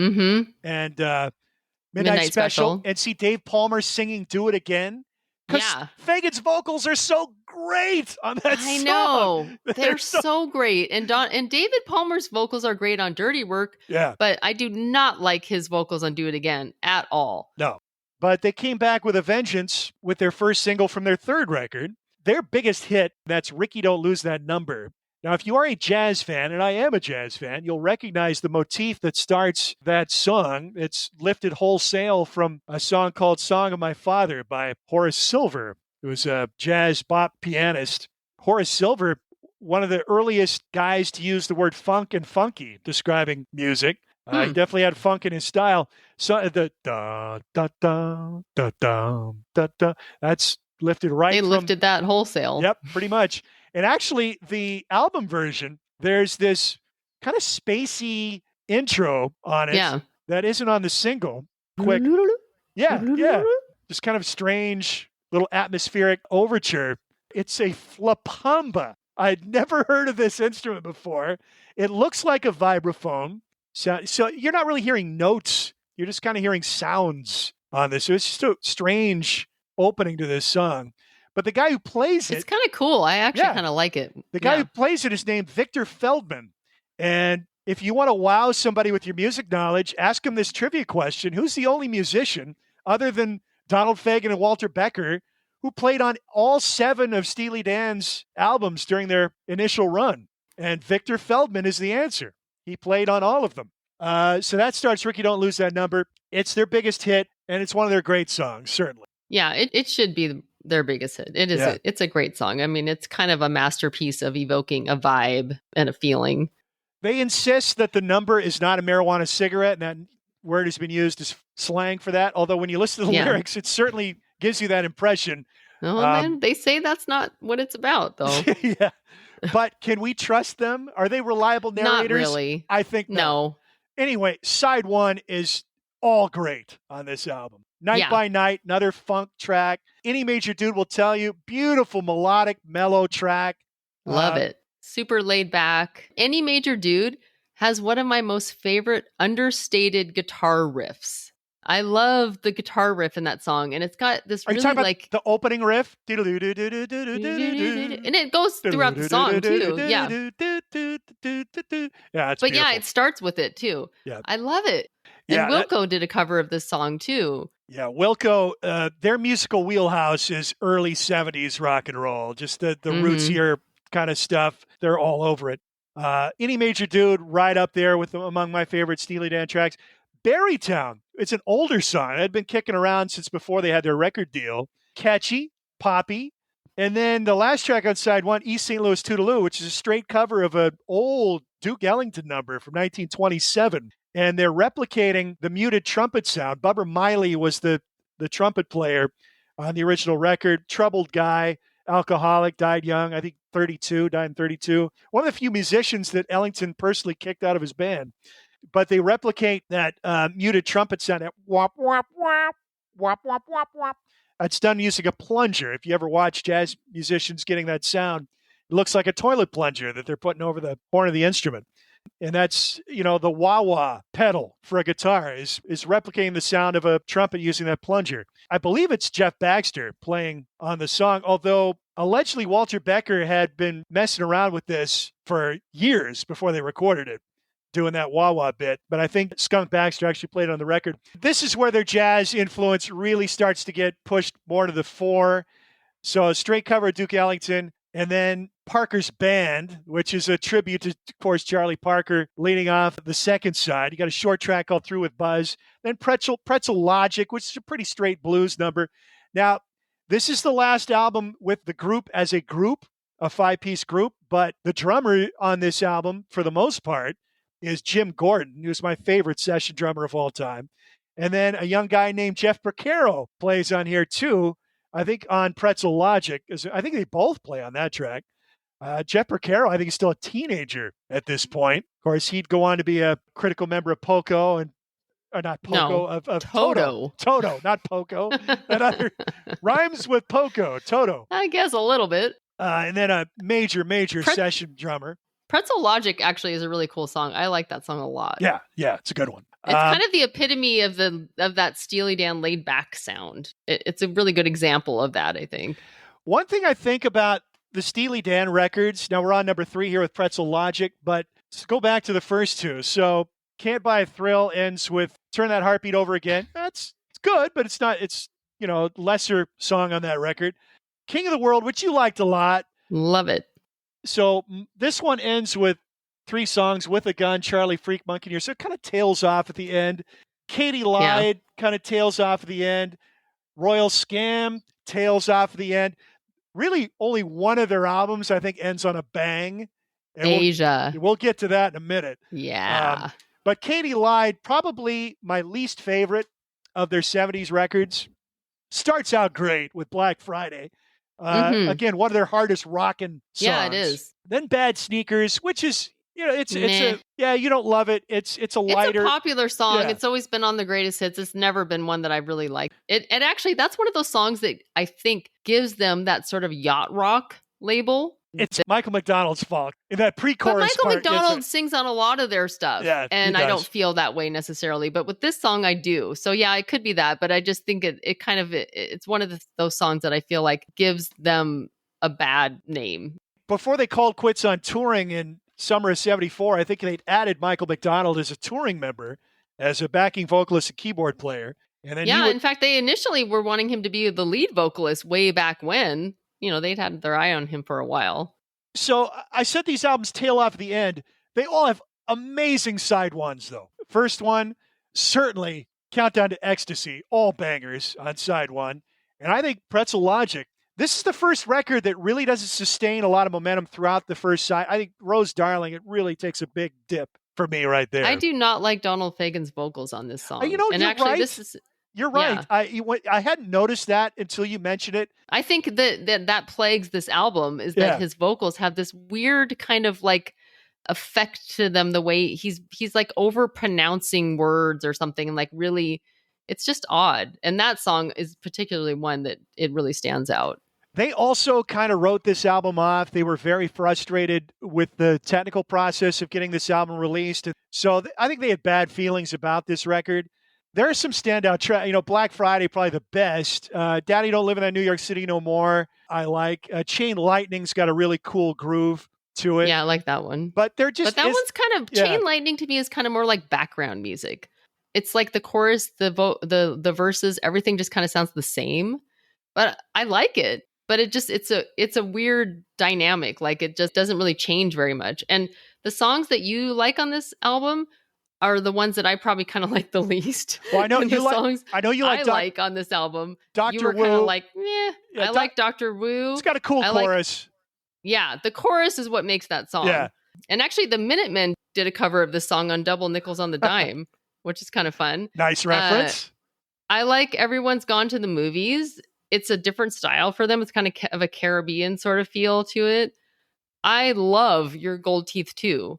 Midnight Special, and see Dave Palmer singing "Do It Again." Because Fagen's vocals are so great on that song. I know. They're so great. And David Palmer's vocals are great on Dirty Work. Yeah. But I do not like his vocals on Do It Again at all. No. But they came back with a vengeance with their first single from their third record. Their biggest hit, that's Ricky Don't Lose That Number. Now, if you are a jazz fan, and I am a jazz fan, you'll recognize the motif that starts that song. It's lifted wholesale from a song called Song of My Father by Horace Silver, who was a jazz bop pianist. Horace Silver, one of the earliest guys to use the word funk and funky describing music. He definitely had funk in his style. So the da da da da da da da. That's lifted right. They lifted that wholesale. Yep, pretty much. And actually, the album version, there's this kind of spacey intro on it that isn't on the single. Quick. Yeah. Just kind of strange little atmospheric overture. It's a flapamba. I'd never heard of this instrument before. It looks like a vibraphone. So you're not really hearing notes. You're just kind of hearing sounds on this. So it's just a strange opening to this song. But the guy who plays it's kind of cool. I actually kind of like it. The guy who plays it is named Victor Feldman. And if you want to wow somebody with your music knowledge, ask him this trivia question. Who's the only musician other than Donald Fagen and Walter Becker who played on all 7 of Steely Dan's albums during their initial run? And Victor Feldman is the answer. He played on all of them. So that starts Ricky Don't Lose That Number. It's their biggest hit, and it's one of their great songs, certainly. Yeah, it should be their biggest hit. It is. It's a great song. I mean, it's kind of a masterpiece of evoking a vibe and a feeling. They insist that the number is not a marijuana cigarette, and that word has been used as slang for that. Although when you listen to the lyrics, it certainly gives you that impression. Oh, man, they say that's not what it's about, though. Yeah. But can we trust them? Are they reliable narrators? Not really. I think no. Anyway, side 1 is all great on this album. Night by Night, another funk track. Any Major Dude will tell you, beautiful melodic, mellow track. Love it. Super laid back. Any Major Dude has one of my most favorite understated guitar riffs. I love the guitar riff in that song, and it's got this really like the opening riff, and it goes throughout the song too. Yeah, it's but beautiful. It starts with it too. Yeah, I love it. And Wilco did a cover of this song too. Yeah, Wilco, their musical wheelhouse is early 70s rock and roll. Just the rootsier kind of stuff. They're all over it. Any Major Dude, right up there with among my favorite Steely Dan tracks. Berrytown, it's an older song. It had been kicking around since before they had their record deal. Catchy, poppy. And then the last track on side 1, East St. Louis Toodaloo, which is a straight cover of an old Duke Ellington number from 1927. And they're replicating the muted trumpet sound. Bubba Miley was the trumpet player on the original record. Troubled guy, alcoholic, died young. I think died in 32. One of the few musicians that Ellington personally kicked out of his band. but they replicate that muted trumpet sound, that wop, wop, wop, wop, wop, wop, wop. It's done using a plunger. If you ever watch jazz musicians getting that sound, it looks like a toilet plunger that they're putting over the horn of the instrument. And that's, the wah-wah pedal for a guitar is replicating the sound of a trumpet using that plunger. I believe it's Jeff Baxter playing on the song, although allegedly Walter Becker had been messing around with this for years before they recorded it, doing that wah-wah bit. But I think Skunk Baxter actually played it on the record. This is where their jazz influence really starts to get pushed more to the fore. So a straight cover of Duke Ellington, and then Parker's Band, which is a tribute to, of course, Charlie Parker, leading off the second side. You got a short track called Through with Buzz. Then Pretzel Logic, which is a pretty straight blues number. Now, this is the last album with the group as a group, a 5-piece group, but the drummer on this album, for the most part, is Jim Gordon, who's my favorite session drummer of all time. And then a young guy named Jeff Porcaro plays on here too, I think on Pretzel Logic. I think they both play on that track. Jeff Porcaro, I think he's still a teenager at this point. Of course, he'd go on to be a critical member of Poco not Poco, of Toto. Toto, not Poco. That other rhymes with Poco, Toto. I guess a little bit. And then a major session drummer. Pretzel Logic actually is a really cool song. I like that song a lot. Yeah, it's a good one. It's kind of the epitome of that Steely Dan laid back sound. It's a really good example of that, I think. One thing I think about the Steely Dan records, now we're on number 3 here with Pretzel Logic, but let's go back to the first two. So Can't Buy a Thrill ends with Turn That Heartbeat Over Again. It's good, but it's lesser song on that record. King of the World, which you liked a lot. Love it. So this one ends with 3 songs, With a Gun, Charlie Freak, Monkey Ear. So it kind of tails off at the end. Katie Lied kind of tails off at the end. Royal Scam tails off at the end. Really, only one of their albums, I think, ends on a bang. And Asia. We'll get to that in a minute. Yeah. But Katie Lied, probably my least favorite of their 70s records. Starts out great with Black Friday. Again, one of their hardest rockin' songs. Yeah, it is. Then Bad Sneakers, which is, you don't love it. It's a lighter. It's a popular song. Yeah. It's always been on the greatest hits. It's never been one that I really liked. And actually, that's one of those songs that I think gives them that sort of yacht rock label. It's Michael McDonald's fault in that pre-chorus. But Michael McDonald sings on a lot of their stuff. Yeah, and I don't feel that way necessarily. But with this song, I do. So yeah, it could be that. But I just think it's one of those songs that I feel like gives them a bad name. Before they called quits on touring in summer of 74, I think they'd added Michael McDonald as a touring member, as a backing vocalist and keyboard player. And then in fact, they initially were wanting him to be the lead vocalist way back when. They'd had their eye on him for a while. So I said these albums tail off at the end. They all have amazing side ones, though. First one, certainly Countdown to Ecstasy, all bangers on side one. And I think Pretzel Logic, this is the first record that really doesn't sustain a lot of momentum throughout the first side. I think Rose Darling, it really takes a big dip for me right there. I do not like Donald Fagen's vocals on this song. And actually, right. You're right. Yeah. I hadn't noticed that until you mentioned it. I think that plagues this album is that his vocals have this weird kind of like effect to them. The way he's like over pronouncing words or something, and like really, it's just odd. And that song is particularly one that it really stands out. They also kind of wrote this album off. They were very frustrated with the technical process of getting this album released. So I think they had bad feelings about this record. There are some standout tracks. Black Friday, probably the best. Daddy Don't Live in that New York City No More, I like. Chain Lightning's got a really cool groove to it. Yeah, I like that one. But they're just... But that one's kind of... Chain Lightning to me is kind of more like background music. It's like the chorus, the verses, everything just kind of sounds the same. But I like it. But it's a weird dynamic. Like it just doesn't really change very much. And the songs that you like on this album are the ones that I probably kind of like the least. Well, I know you like songs. I know you like like on this album. Dr. You were Wu. kind of like, I like Dr. Wu. It's got a cool chorus. The chorus is what makes that song. Yeah. And actually, the Minutemen did a cover of this song on Double Nickels on the Dime, which is kind of fun. Nice reference. I like Everyone's Gone to the Movies. It's a different style for them. It's kind of a Caribbean sort of feel to it. I love Your Gold Teeth too.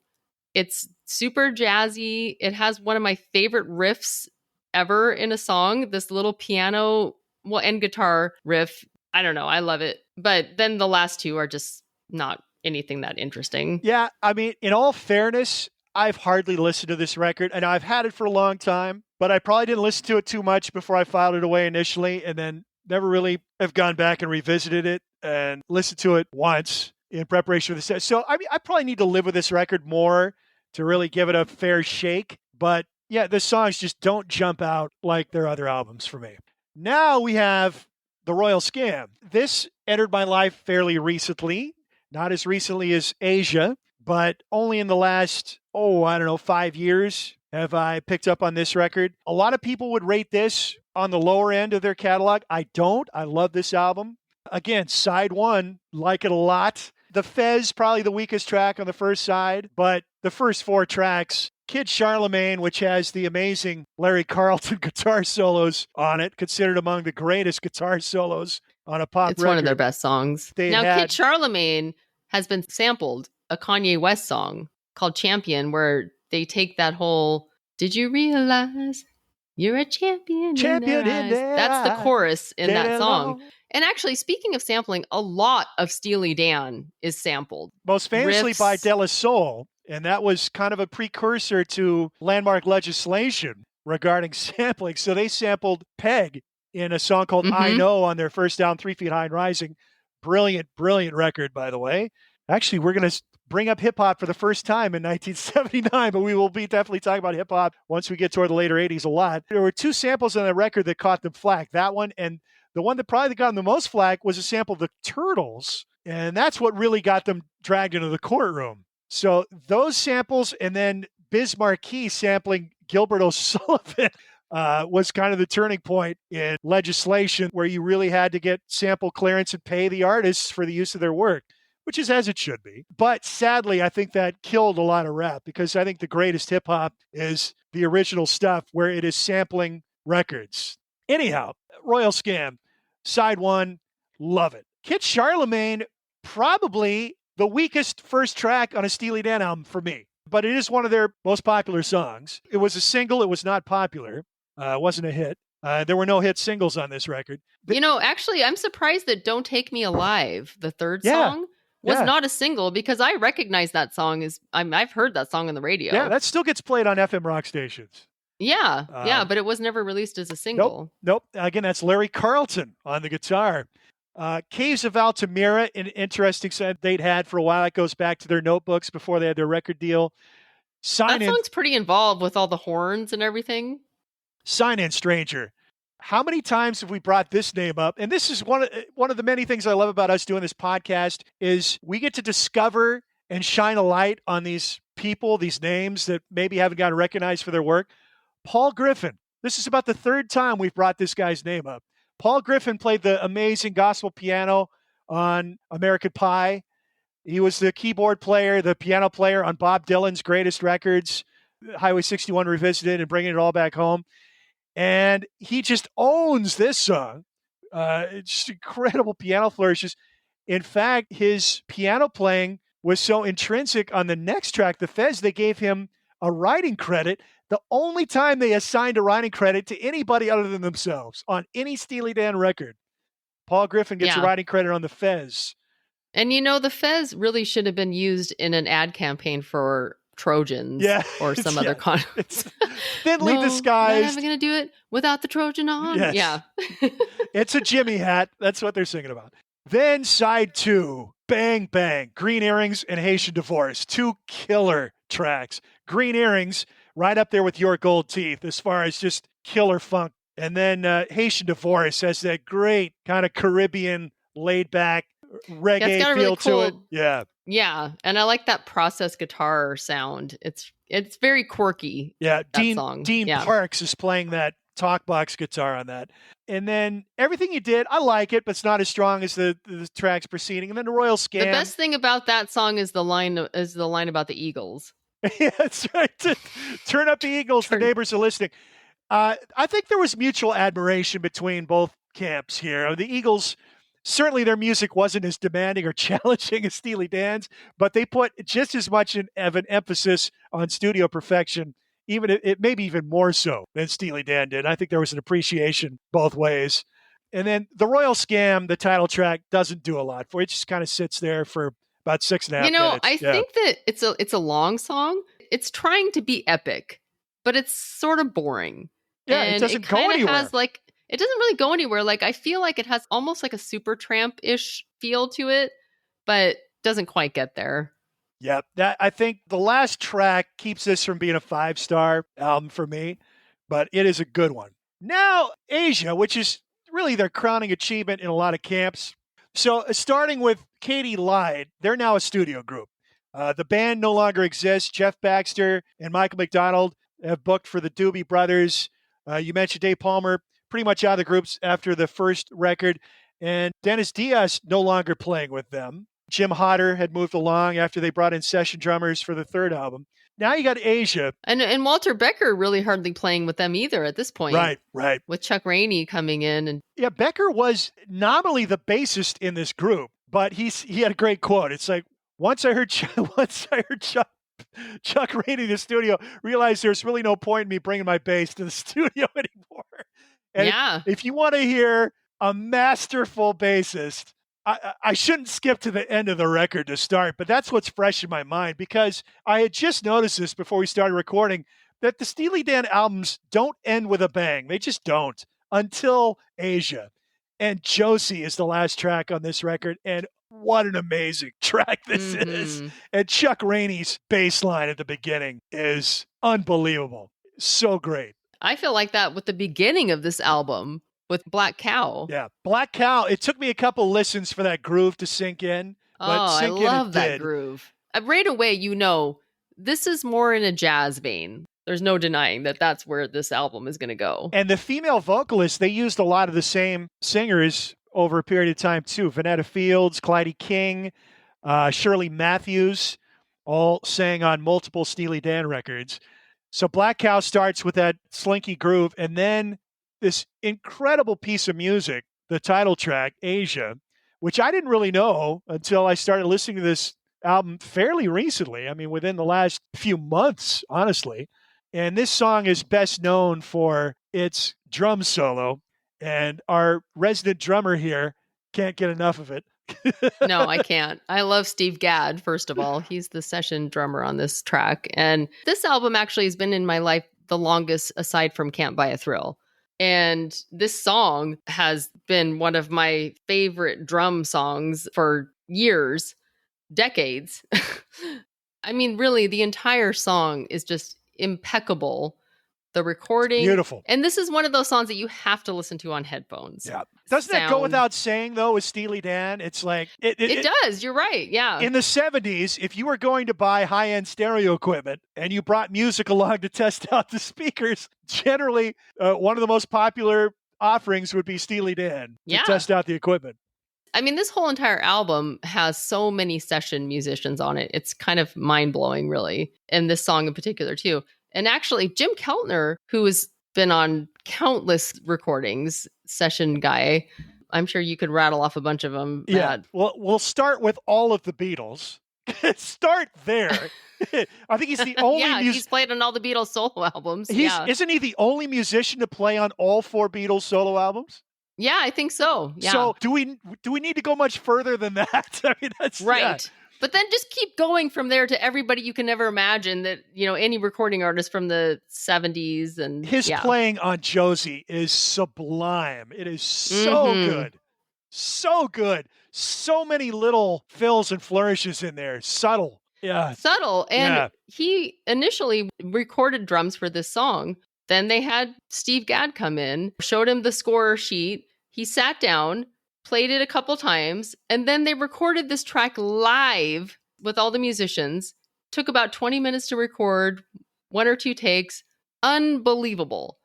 It's super jazzy. It has one of my favorite riffs ever in a song. This little piano, and guitar riff. I don't know. I love it. But then the last two are just not anything that interesting. Yeah, I mean, in all fairness, I've hardly listened to this record, and I've had it for a long time, but I probably didn't listen to it too much before I filed it away initially, and then never really have gone back and revisited it and listened to it once in preparation for the set. So, I mean, I probably need to live with this record more to really give it a fair shake. But yeah, the songs just don't jump out like their other albums for me. Now we have The Royal Scam. This entered my life fairly recently, not as recently as Asia, but only in the last, 5 years have I picked up on this record. A lot of people would rate this on the lower end of their catalog. I don't. I love this album. Again, side one, like it a lot. The Fez, probably the weakest track on the first side, but the first 4 tracks, Kid Charlemagne, which has the amazing Larry Carlton guitar solos on it, considered among the greatest guitar solos on a pop It's record. one of their best songs. Kid Charlemagne has been sampled a Kanye West song called Champion, where they take that whole, did you realize you're a champion in their eyes? That's the chorus in that song. And actually, speaking of sampling, a lot of Steely Dan is sampled. Most famously by De La Soul. And that was kind of a precursor to landmark legislation regarding sampling. So they sampled Peg in a song called I Know on their first album, 3 Feet High and Rising. Brilliant, brilliant record, by the way. Actually, we're going to bring up hip-hop for the first time in 1979, but we will be definitely talking about hip-hop once we get toward the later 80s a lot. There were 2 samples on the record that caught them flack. That one, and the one that probably got them the most flack was a sample of the Turtles, and that's what really got them dragged into the courtroom. So those samples, and then Biz Markie sampling Gilbert O'Sullivan was kind of the turning point in legislation, where you really had to get sample clearance and pay the artists for the use of their work, which is as it should be. But sadly, I think that killed a lot of rap, because I think the greatest hip hop is the original stuff where it is sampling records. Anyhow, Royal Scam, side one, love it. Kid Charlemagne, probably the weakest first track on a Steely Dan album for me, but it is one of their most popular songs. It was a single. It was not popular. It wasn't a hit. There were no hit singles on this record. Actually, I'm surprised that Don't Take Me Alive, the third song, was not a single, because I recognize that song. I've heard that song on the radio. Yeah, that still gets played on FM rock stations. Yeah, but it was never released as a single. Nope. Again, that's Larry Carlton on the guitar. Caves of Altamira, an interesting set they'd had for a while. It goes back to their notebooks before they had their record deal. That song's pretty involved with all the horns and everything. Sign In Stranger. How many times have we brought this name up? And this is one of the many things I love about us doing this podcast, is we get to discover and shine a light on these people, these names that maybe haven't gotten recognized for their work. Paul Griffin. This is about the 3rd time we've brought this guy's name up. Paul Griffin played the amazing gospel piano on American Pie. He was the keyboard player, the piano player on Bob Dylan's greatest records, Highway 61 Revisited and Bringing It All Back Home. And he just owns this song. It's just incredible piano flourishes. In fact, his piano playing was so intrinsic on the next track, The Fez, they gave him a writing credit. The only time they assigned a writing credit to anybody other than themselves on any Steely Dan record. Paul Griffin gets a writing credit on The Fez. And The Fez really should have been used in an ad campaign for Trojans or some other thinly disguised. Not even going to do it without the Trojan on. Yes. Yeah. It's a Jimmy hat. That's what they're singing about. Then side 2, Bang Bang, Green Earrings and Haitian Divorce. 2 killer tracks. Green Earrings, right up there with Your Gold Teeth as far as just killer funk. And then Haitian Divorce has that great kind of Caribbean laid back reggae feel really cool, to it. Yeah. Yeah. And I like that processed guitar sound. It's very quirky. Yeah. Dean Yeah. Parks is playing that talkbox guitar on that. And then Everything You Did, I like it, but it's not as strong as the tracks preceding. And then The Royal Scam. The best thing about that song is the line about the Eagles. Yeah, that's right. Turn up the Eagles. The neighbors are listening. I think there was mutual admiration between both camps here. The Eagles Certainly their music wasn't as demanding or challenging as Steely Dan's, but they put just as much of an emphasis on studio perfection, even it maybe even more so than Steely Dan did. I think there was an appreciation both ways. And then the Royal Scam, the title track, doesn't do a lot for it. It just kind of sits there for about 6.5 minutes. I think that it's a long song. It's trying to be epic, but it's sort of boring. Yeah, it and doesn't go kinda anywhere. has like it doesn't really go anywhere. Like I feel like it has almost like a Supertramp-ish feel to it, but doesn't quite get there. Yeah, I think the last track keeps this from being a 5-star album for me, but it is a good one. Now, Asia, which is really their crowning achievement in a lot of camps. So, starting with Katie Lyde, they're now a studio group. The band no longer exists. Jeff Baxter and Michael McDonald have booked for the Doobie Brothers. You mentioned Dave Palmer, pretty much out of the groups after the first record, and Dennis Diaz no longer playing with them. Jim Hodder had moved along after they brought in session drummers for the third album. Now you got Asia. And Walter Becker really hardly playing with them either at this point. Right. With Chuck Rainey coming in. And yeah, Becker was nominally the bassist in this group, but he had a great quote. It's like, once I heard Chuck Rainey in the studio, realized there's really no point in me bringing my bass to the studio anymore. And yeah. if you want to hear a masterful bassist, I shouldn't skip to the end of the record to start, but that's what's fresh in my mind, because I had just noticed this before we started recording, that the Steely Dan albums don't end with a bang. They just don't until Asia. And Josie is the last track on this record, and what an amazing track this is. And Chuck Rainey's bass line at the beginning is unbelievable. So great. I feel like that with the beginning of this album. With Black Cow. Yeah, Black Cow. It took me a couple listens for that groove to sink in. I love that groove. Right away, this is more in a jazz vein. There's no denying that that's where this album is going to go. And the female vocalists, they used a lot of the same singers over a period of time, too. Vanetta Fields, Clyde King, Shirley Matthews, all sang on multiple Steely Dan records. So Black Cow starts with that slinky groove, and then this incredible piece of music, the title track, Asia, which I didn't really know until I started listening to this album fairly recently. I mean, within the last few months, honestly. And this song is best known for its drum solo. And our resident drummer here can't get enough of it. No, I can't. I love Steve Gadd, first of all. He's the session drummer on this track. And this album actually has been in my life the longest, aside from Can't Buy a Thrill. And this song has been one of my favorite drum songs for years, decades. I mean, really, the entire song is just impeccable. The recording. It's beautiful. And this is one of those songs that you have to listen to on headphones. Yeah. Doesn't that go without saying, though, with Steely Dan? It's like... It does. You're right. Yeah. In the 70s, if you were going to buy high-end stereo equipment and you brought music along to test out the speakers, generally, one of the most popular offerings would be Steely Dan to test out the equipment. I mean, this whole entire album has so many session musicians on it. It's kind of mind-blowing, really. And this song in particular, too. And actually, Jim Keltner, who has been on countless recordings, session guy, I'm sure you could rattle off a bunch of them. Yeah. Well, we'll start with all of the Beatles. Start there. I think he's the only he's played on all the Beatles solo albums. Isn't he the only musician to play on all 4 Beatles solo albums? Yeah, I think so. Yeah. So do we need to go much further than that? I mean, that's right. Yeah. But then just keep going from there to everybody you can ever imagine that, any recording artist from the 70s. And his playing on Josie is sublime. It is so good. So good. So many little fills and flourishes in there. Subtle. Yeah. Subtle. And he initially recorded drums for this song. Then they had Steve Gadd come in, showed him the score sheet. He sat down, played it a couple times, and then they recorded this track live with all the musicians. Took about 20 minutes to record, 1 or 2 takes. Unbelievable.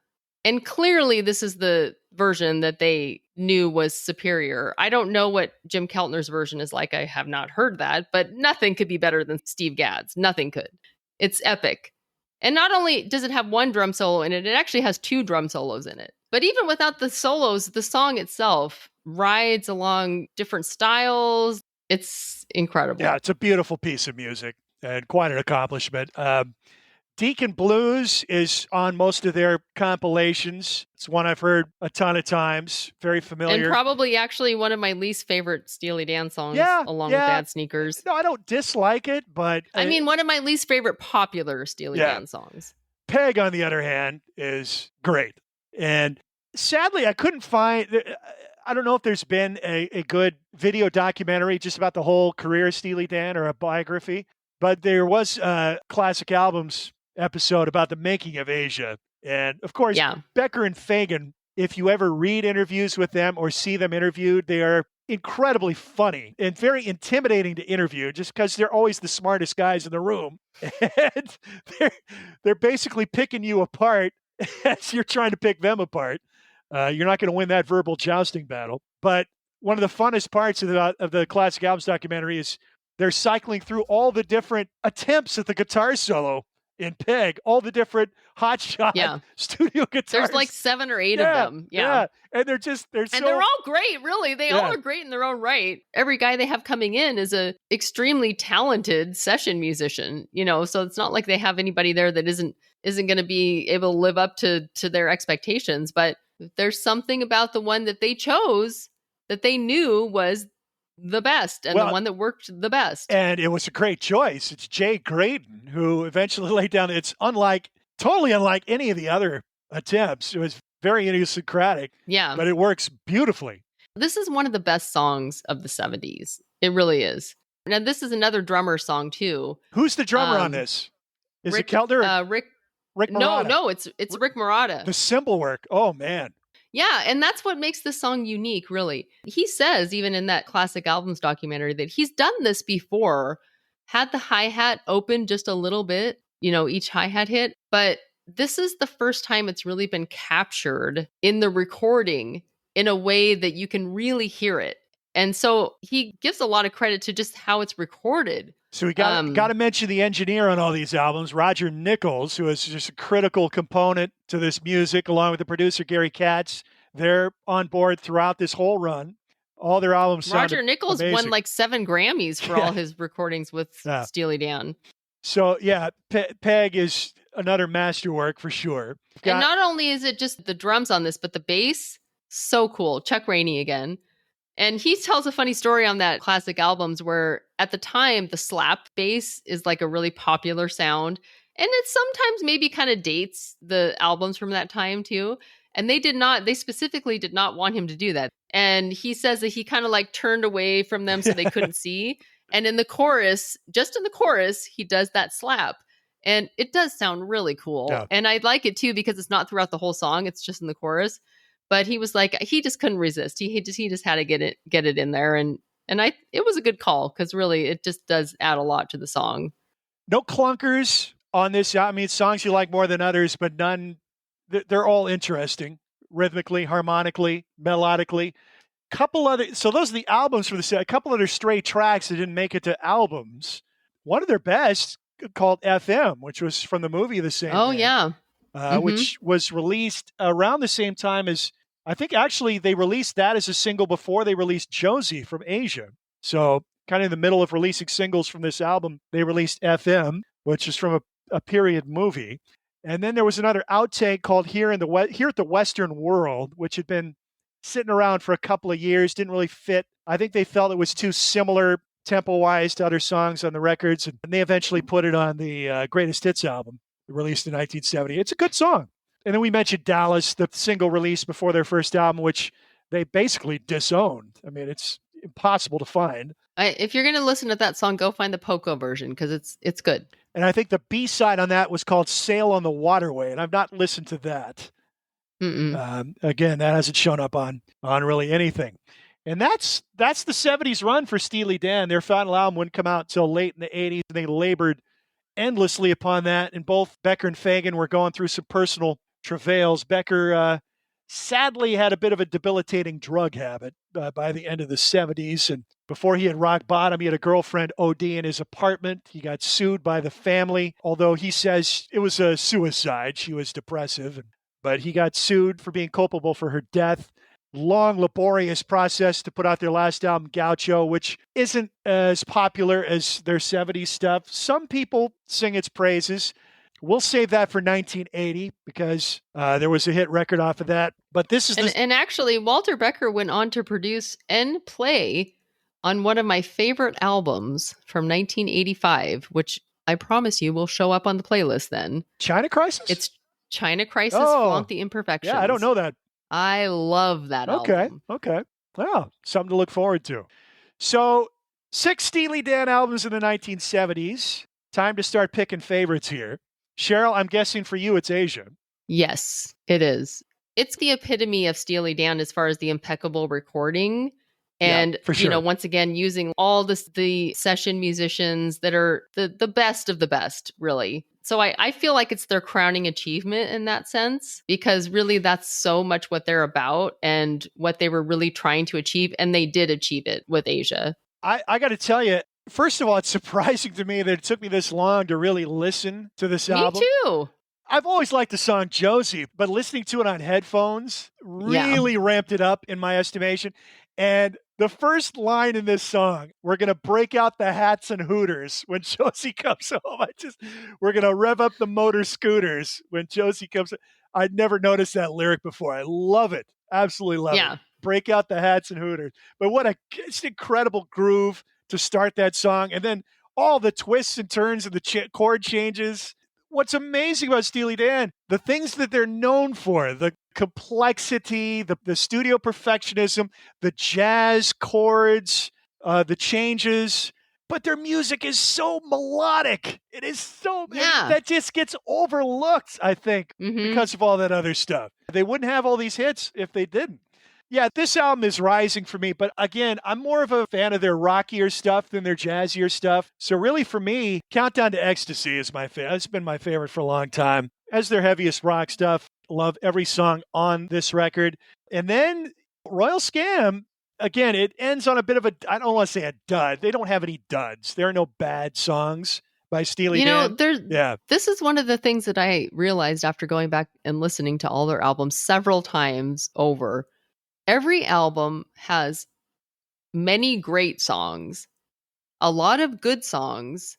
And clearly this is the version that they knew was superior. I don't know what Jim Keltner's version is like. I have not heard that, but nothing could be better than Steve Gadd's. Nothing could. It's epic. And not only does it have 1 drum solo in it, it actually has 2 drum solos in it. But even without the solos, the song itself rides along different styles. It's incredible. Yeah, it's a beautiful piece of music and quite an accomplishment. Deacon Blues is on most of their compilations. It's one I've heard a ton of times. Very familiar. And probably actually one of my least favorite Steely Dan songs, along with Bad Sneakers. No, I don't dislike it, but... I mean, one of my least favorite popular Steely Dan songs. Peg, on the other hand, is great. And sadly, I couldn't find... I don't know if there's been a good video documentary just about the whole career of Steely Dan or a biography, but there was a classic albums episode about the making of Asia. And of course, Becker and Fagen, if you ever read interviews with them or see them interviewed, they are incredibly funny and very intimidating to interview just because they're always the smartest guys in the room. And they're basically picking you apart as you're trying to pick them apart. You're not going to win that verbal jousting battle. But one of the funnest parts of the classic albums documentary is they're cycling through all the different attempts at the guitar solo in Peg, all the different hotshot studio guitars. There's like 7 or 8 of them. Yeah. And they're all great, really. They all are great in their own right. Every guy they have coming in is a extremely talented session musician, so it's not like they have anybody there that isn't going to be able to live up to their expectations. But there's something about the one that they chose that they knew was the best and the one that worked the best. And it was a great choice. It's Jay Graydon who eventually laid down. It's totally unlike any of the other attempts. It was very idiosyncratic. Yeah. But it works beautifully. This is one of the best songs of the 70s. It really is. Now, this is another drummer song too. Who's the drummer on this? Is it Kelder? Rick Marotta? No, it's Rick Marotta. The cymbal work. Oh, man. Yeah, and that's what makes this song unique, really. He says, even in that classic albums documentary, that he's done this before, had the hi-hat open just a little bit, each hi-hat hit, but this is the first time it's really been captured in the recording in a way that you can really hear it. And so he gives a lot of credit to just how it's recorded. So we got to mention the engineer on all these albums, Roger Nichols, who is just a critical component to this music, along with the producer, Gary Katz. They're on board throughout this whole run. All their albums Roger Nichols amazing. won like 7 Grammys for all his recordings with Steely Dan. So, Peg is another masterwork for sure. And not only is it just the drums on this, but the bass, so cool. Chuck Rainey again. And he tells a funny story on that classic albums where at the time, the slap bass is like a really popular sound. And it sometimes maybe kind of dates the albums from that time too. And they specifically did not want him to do that. And he says that he kind of like turned away from them so they couldn't see. And in the chorus, just in the chorus, he does that slap. And it does sound really cool. Yeah. And I like it too because it's not throughout the whole song. It's just in the chorus. But he was like, he just couldn't resist. He just had to get it in there. And it was a good call because really it just does add a lot to the song. No clunkers on this. I mean, songs you like more than others, but none. They're all interesting, rhythmically, harmonically, melodically. So those are the albums for the set. A couple other stray tracks that didn't make it to albums. One of their best, called FM, which was from the movie the same. Oh, yeah. Which was released around the same time as, I think actually they released that as a single before they released Josie from Asia. So kind of in the middle of releasing singles from this album, they released FM, which is from a period movie. And then there was another outtake called Here at the Western World, which had been sitting around for a couple of years, didn't really fit. I think they felt it was too similar tempo-wise to other songs on the records, and they eventually put it on the Greatest Hits album, released in 1970. It's a good song. And then we mentioned Dallas, the single released before their first album, which they basically disowned. I mean, it's impossible to find. If you're going to listen to that song, go find the Poco version because it's good. And I think the B-side on that was called Sail on the Waterway, and I've not listened to that. Again, that hasn't shown up on really anything. And that's the 70s run for Steely Dan. Their final album wouldn't come out until late in the 80s, and they labored endlessly upon that. And both Becker and Fagen were going through some personal travails. Becker sadly had a bit of a debilitating drug habit by the end of the 70s. And before he had rock bottom, he had a girlfriend OD in his apartment. He got sued by the family, although he says it was a suicide. She was depressive. But he got sued for being culpable for her death. long, laborious process to put out their last album, Gaucho, which isn't as popular as their 70s stuff. Some people sing its praises. We'll save that for 1980 because there was a hit record off of that. But this is and actually, Walter Becker went on to produce and play on one of my favorite albums from 1985, which I promise you will show up on the playlist then. China Crisis? It's China Crisis, Flaunt the Imperfections. Yeah, I don't know that. I love that album. Okay. Well, something to look forward to. So, 6 Steely Dan albums in the 1970s. Time to start picking favorites here. Sheryl, I'm guessing for you it's Asia. Yes, it is. It's the epitome of Steely Dan as far as the impeccable recording. And, for sure. Once again, using all the session musicians that are the best of the best, really. So I feel like it's their crowning achievement in that sense, because really that's so much what they're about and what they were really trying to achieve. And they did achieve it with Asia. I got to tell you, first of all, it's surprising to me that it took me this long to really listen to this album. Me too. I've always liked the song Josie, but listening to it on headphones really ramped it up in my estimation. And the first line in this song, we're going to break out the hats and hooters when Josie comes home. We're going to rev up the motor scooters when Josie comes home. I'd never noticed that lyric before. I love it. Absolutely love it. Break out the hats and hooters. But what a just incredible groove to start that song. And then all the twists and turns and the chord changes. What's amazing about Steely Dan, the things that they're known for, the complexity, the studio perfectionism, the jazz chords, the changes, but their music is so melodic. It is so, that just gets overlooked, I think, because of all that other stuff. They wouldn't have all these hits if they didn't. Yeah, this album is rising for me, but again, I'm more of a fan of their rockier stuff than their jazzier stuff. So really for me, Countdown to Ecstasy is my favorite. It's been my favorite for a long time. As their heaviest rock stuff, love every song on this record. And then Royal Scam, again, it ends on a bit of a, I don't want to say a dud. They don't have any duds. There are no bad songs by Steely Dan. This is one of the things that I realized after going back and listening to all their albums several times over. Every album has many great songs, a lot of good songs,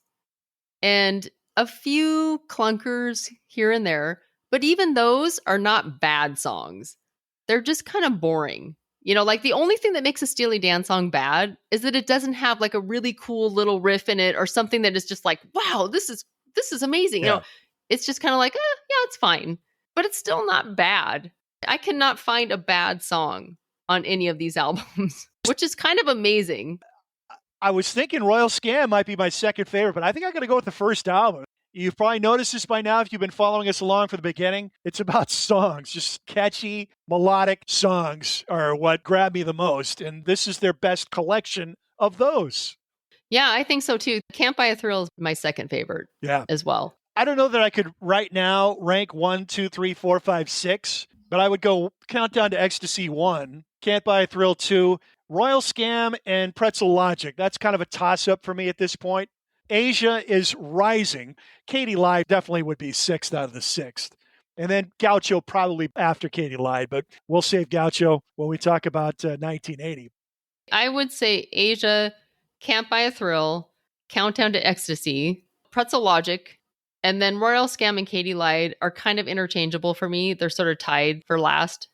and a few clunkers here and there. But even those are not bad songs. They're just kind of boring. Like the only thing that makes a Steely Dan song bad is that it doesn't have like a really cool little riff in it or something that is just like, wow, this is amazing. It's just kind of like, it's fine. But it's still not bad. I cannot find a bad song on any of these albums, which is kind of amazing. I was thinking Royal Scam might be my second favorite, but I think I got to go with the first album. You've probably noticed this by now if you've been following us along from the beginning. It's about songs, just catchy, melodic songs are what grab me the most. And this is their best collection of those. Yeah, I think so too. Can't Buy a Thrill is my second favorite as well. I don't know that I could right now rank 1, 2, 3, 4, 5, 6, but I would go Countdown to Ecstasy 1, Can't Buy a Thrill 2, Royal Scam, and Pretzel Logic. That's kind of a toss-up for me at this point. Asia is rising. Katie Lied definitely would be 6th out of the 6th. And then Gaucho probably after Katie Lied, but we'll save Gaucho when we talk about 1980. I would say Asia, Can't Buy a Thrill, Countdown to Ecstasy, Pretzel Logic, and then Royal Scam and Katie Lied are kind of interchangeable for me. They're sort of tied for last.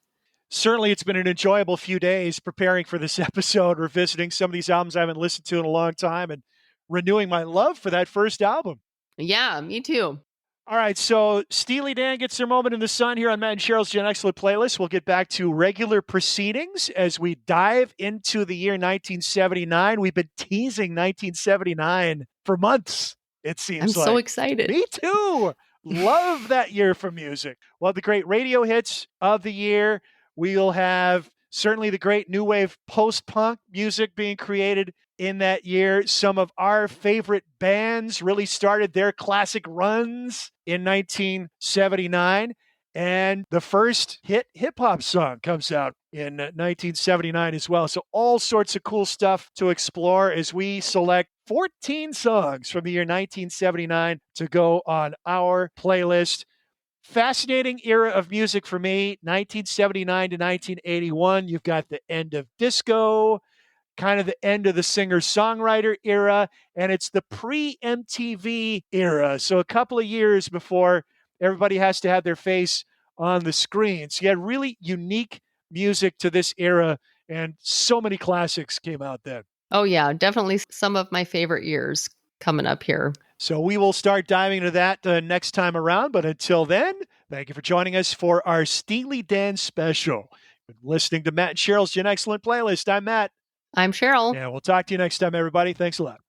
Certainly, it's been an enjoyable few days preparing for this episode, revisiting some of these albums I haven't listened to in a long time and renewing my love for that first album. Yeah, me too. All right, so Steely Dan gets their moment in the sun here on Matt and Sheryl's Gen Excellent playlist. We'll get back to regular proceedings as we dive into the year 1979. We've been teasing 1979 for months, it seems like. I'm so excited. Me too. Love that year for music. We'll have the great radio hits of the year. We'll have certainly the great new wave post-punk music being created in that year. Some of our favorite bands really started their classic runs in 1979. And the first hit hip-hop song comes out in 1979 as well. So all sorts of cool stuff to explore as we select 14 songs from the year 1979 to go on our playlist. Fascinating era of music for me, 1979 to 1981. You've got the end of disco, kind of the end of the singer-songwriter era, and it's the pre-MTV era. So a couple of years before everybody has to have their face on the screen. So you had really unique music to this era, and so many classics came out then. Oh, yeah, definitely some of my favorite years coming up here. So we will start diving into that next time around. But until then, thank you for joining us for our Steely Dan special. You've been listening to Matt and Sheryl's Gen Excellent Playlist. I'm Matt. I'm Sheryl. And we'll talk to you next time, everybody. Thanks a lot.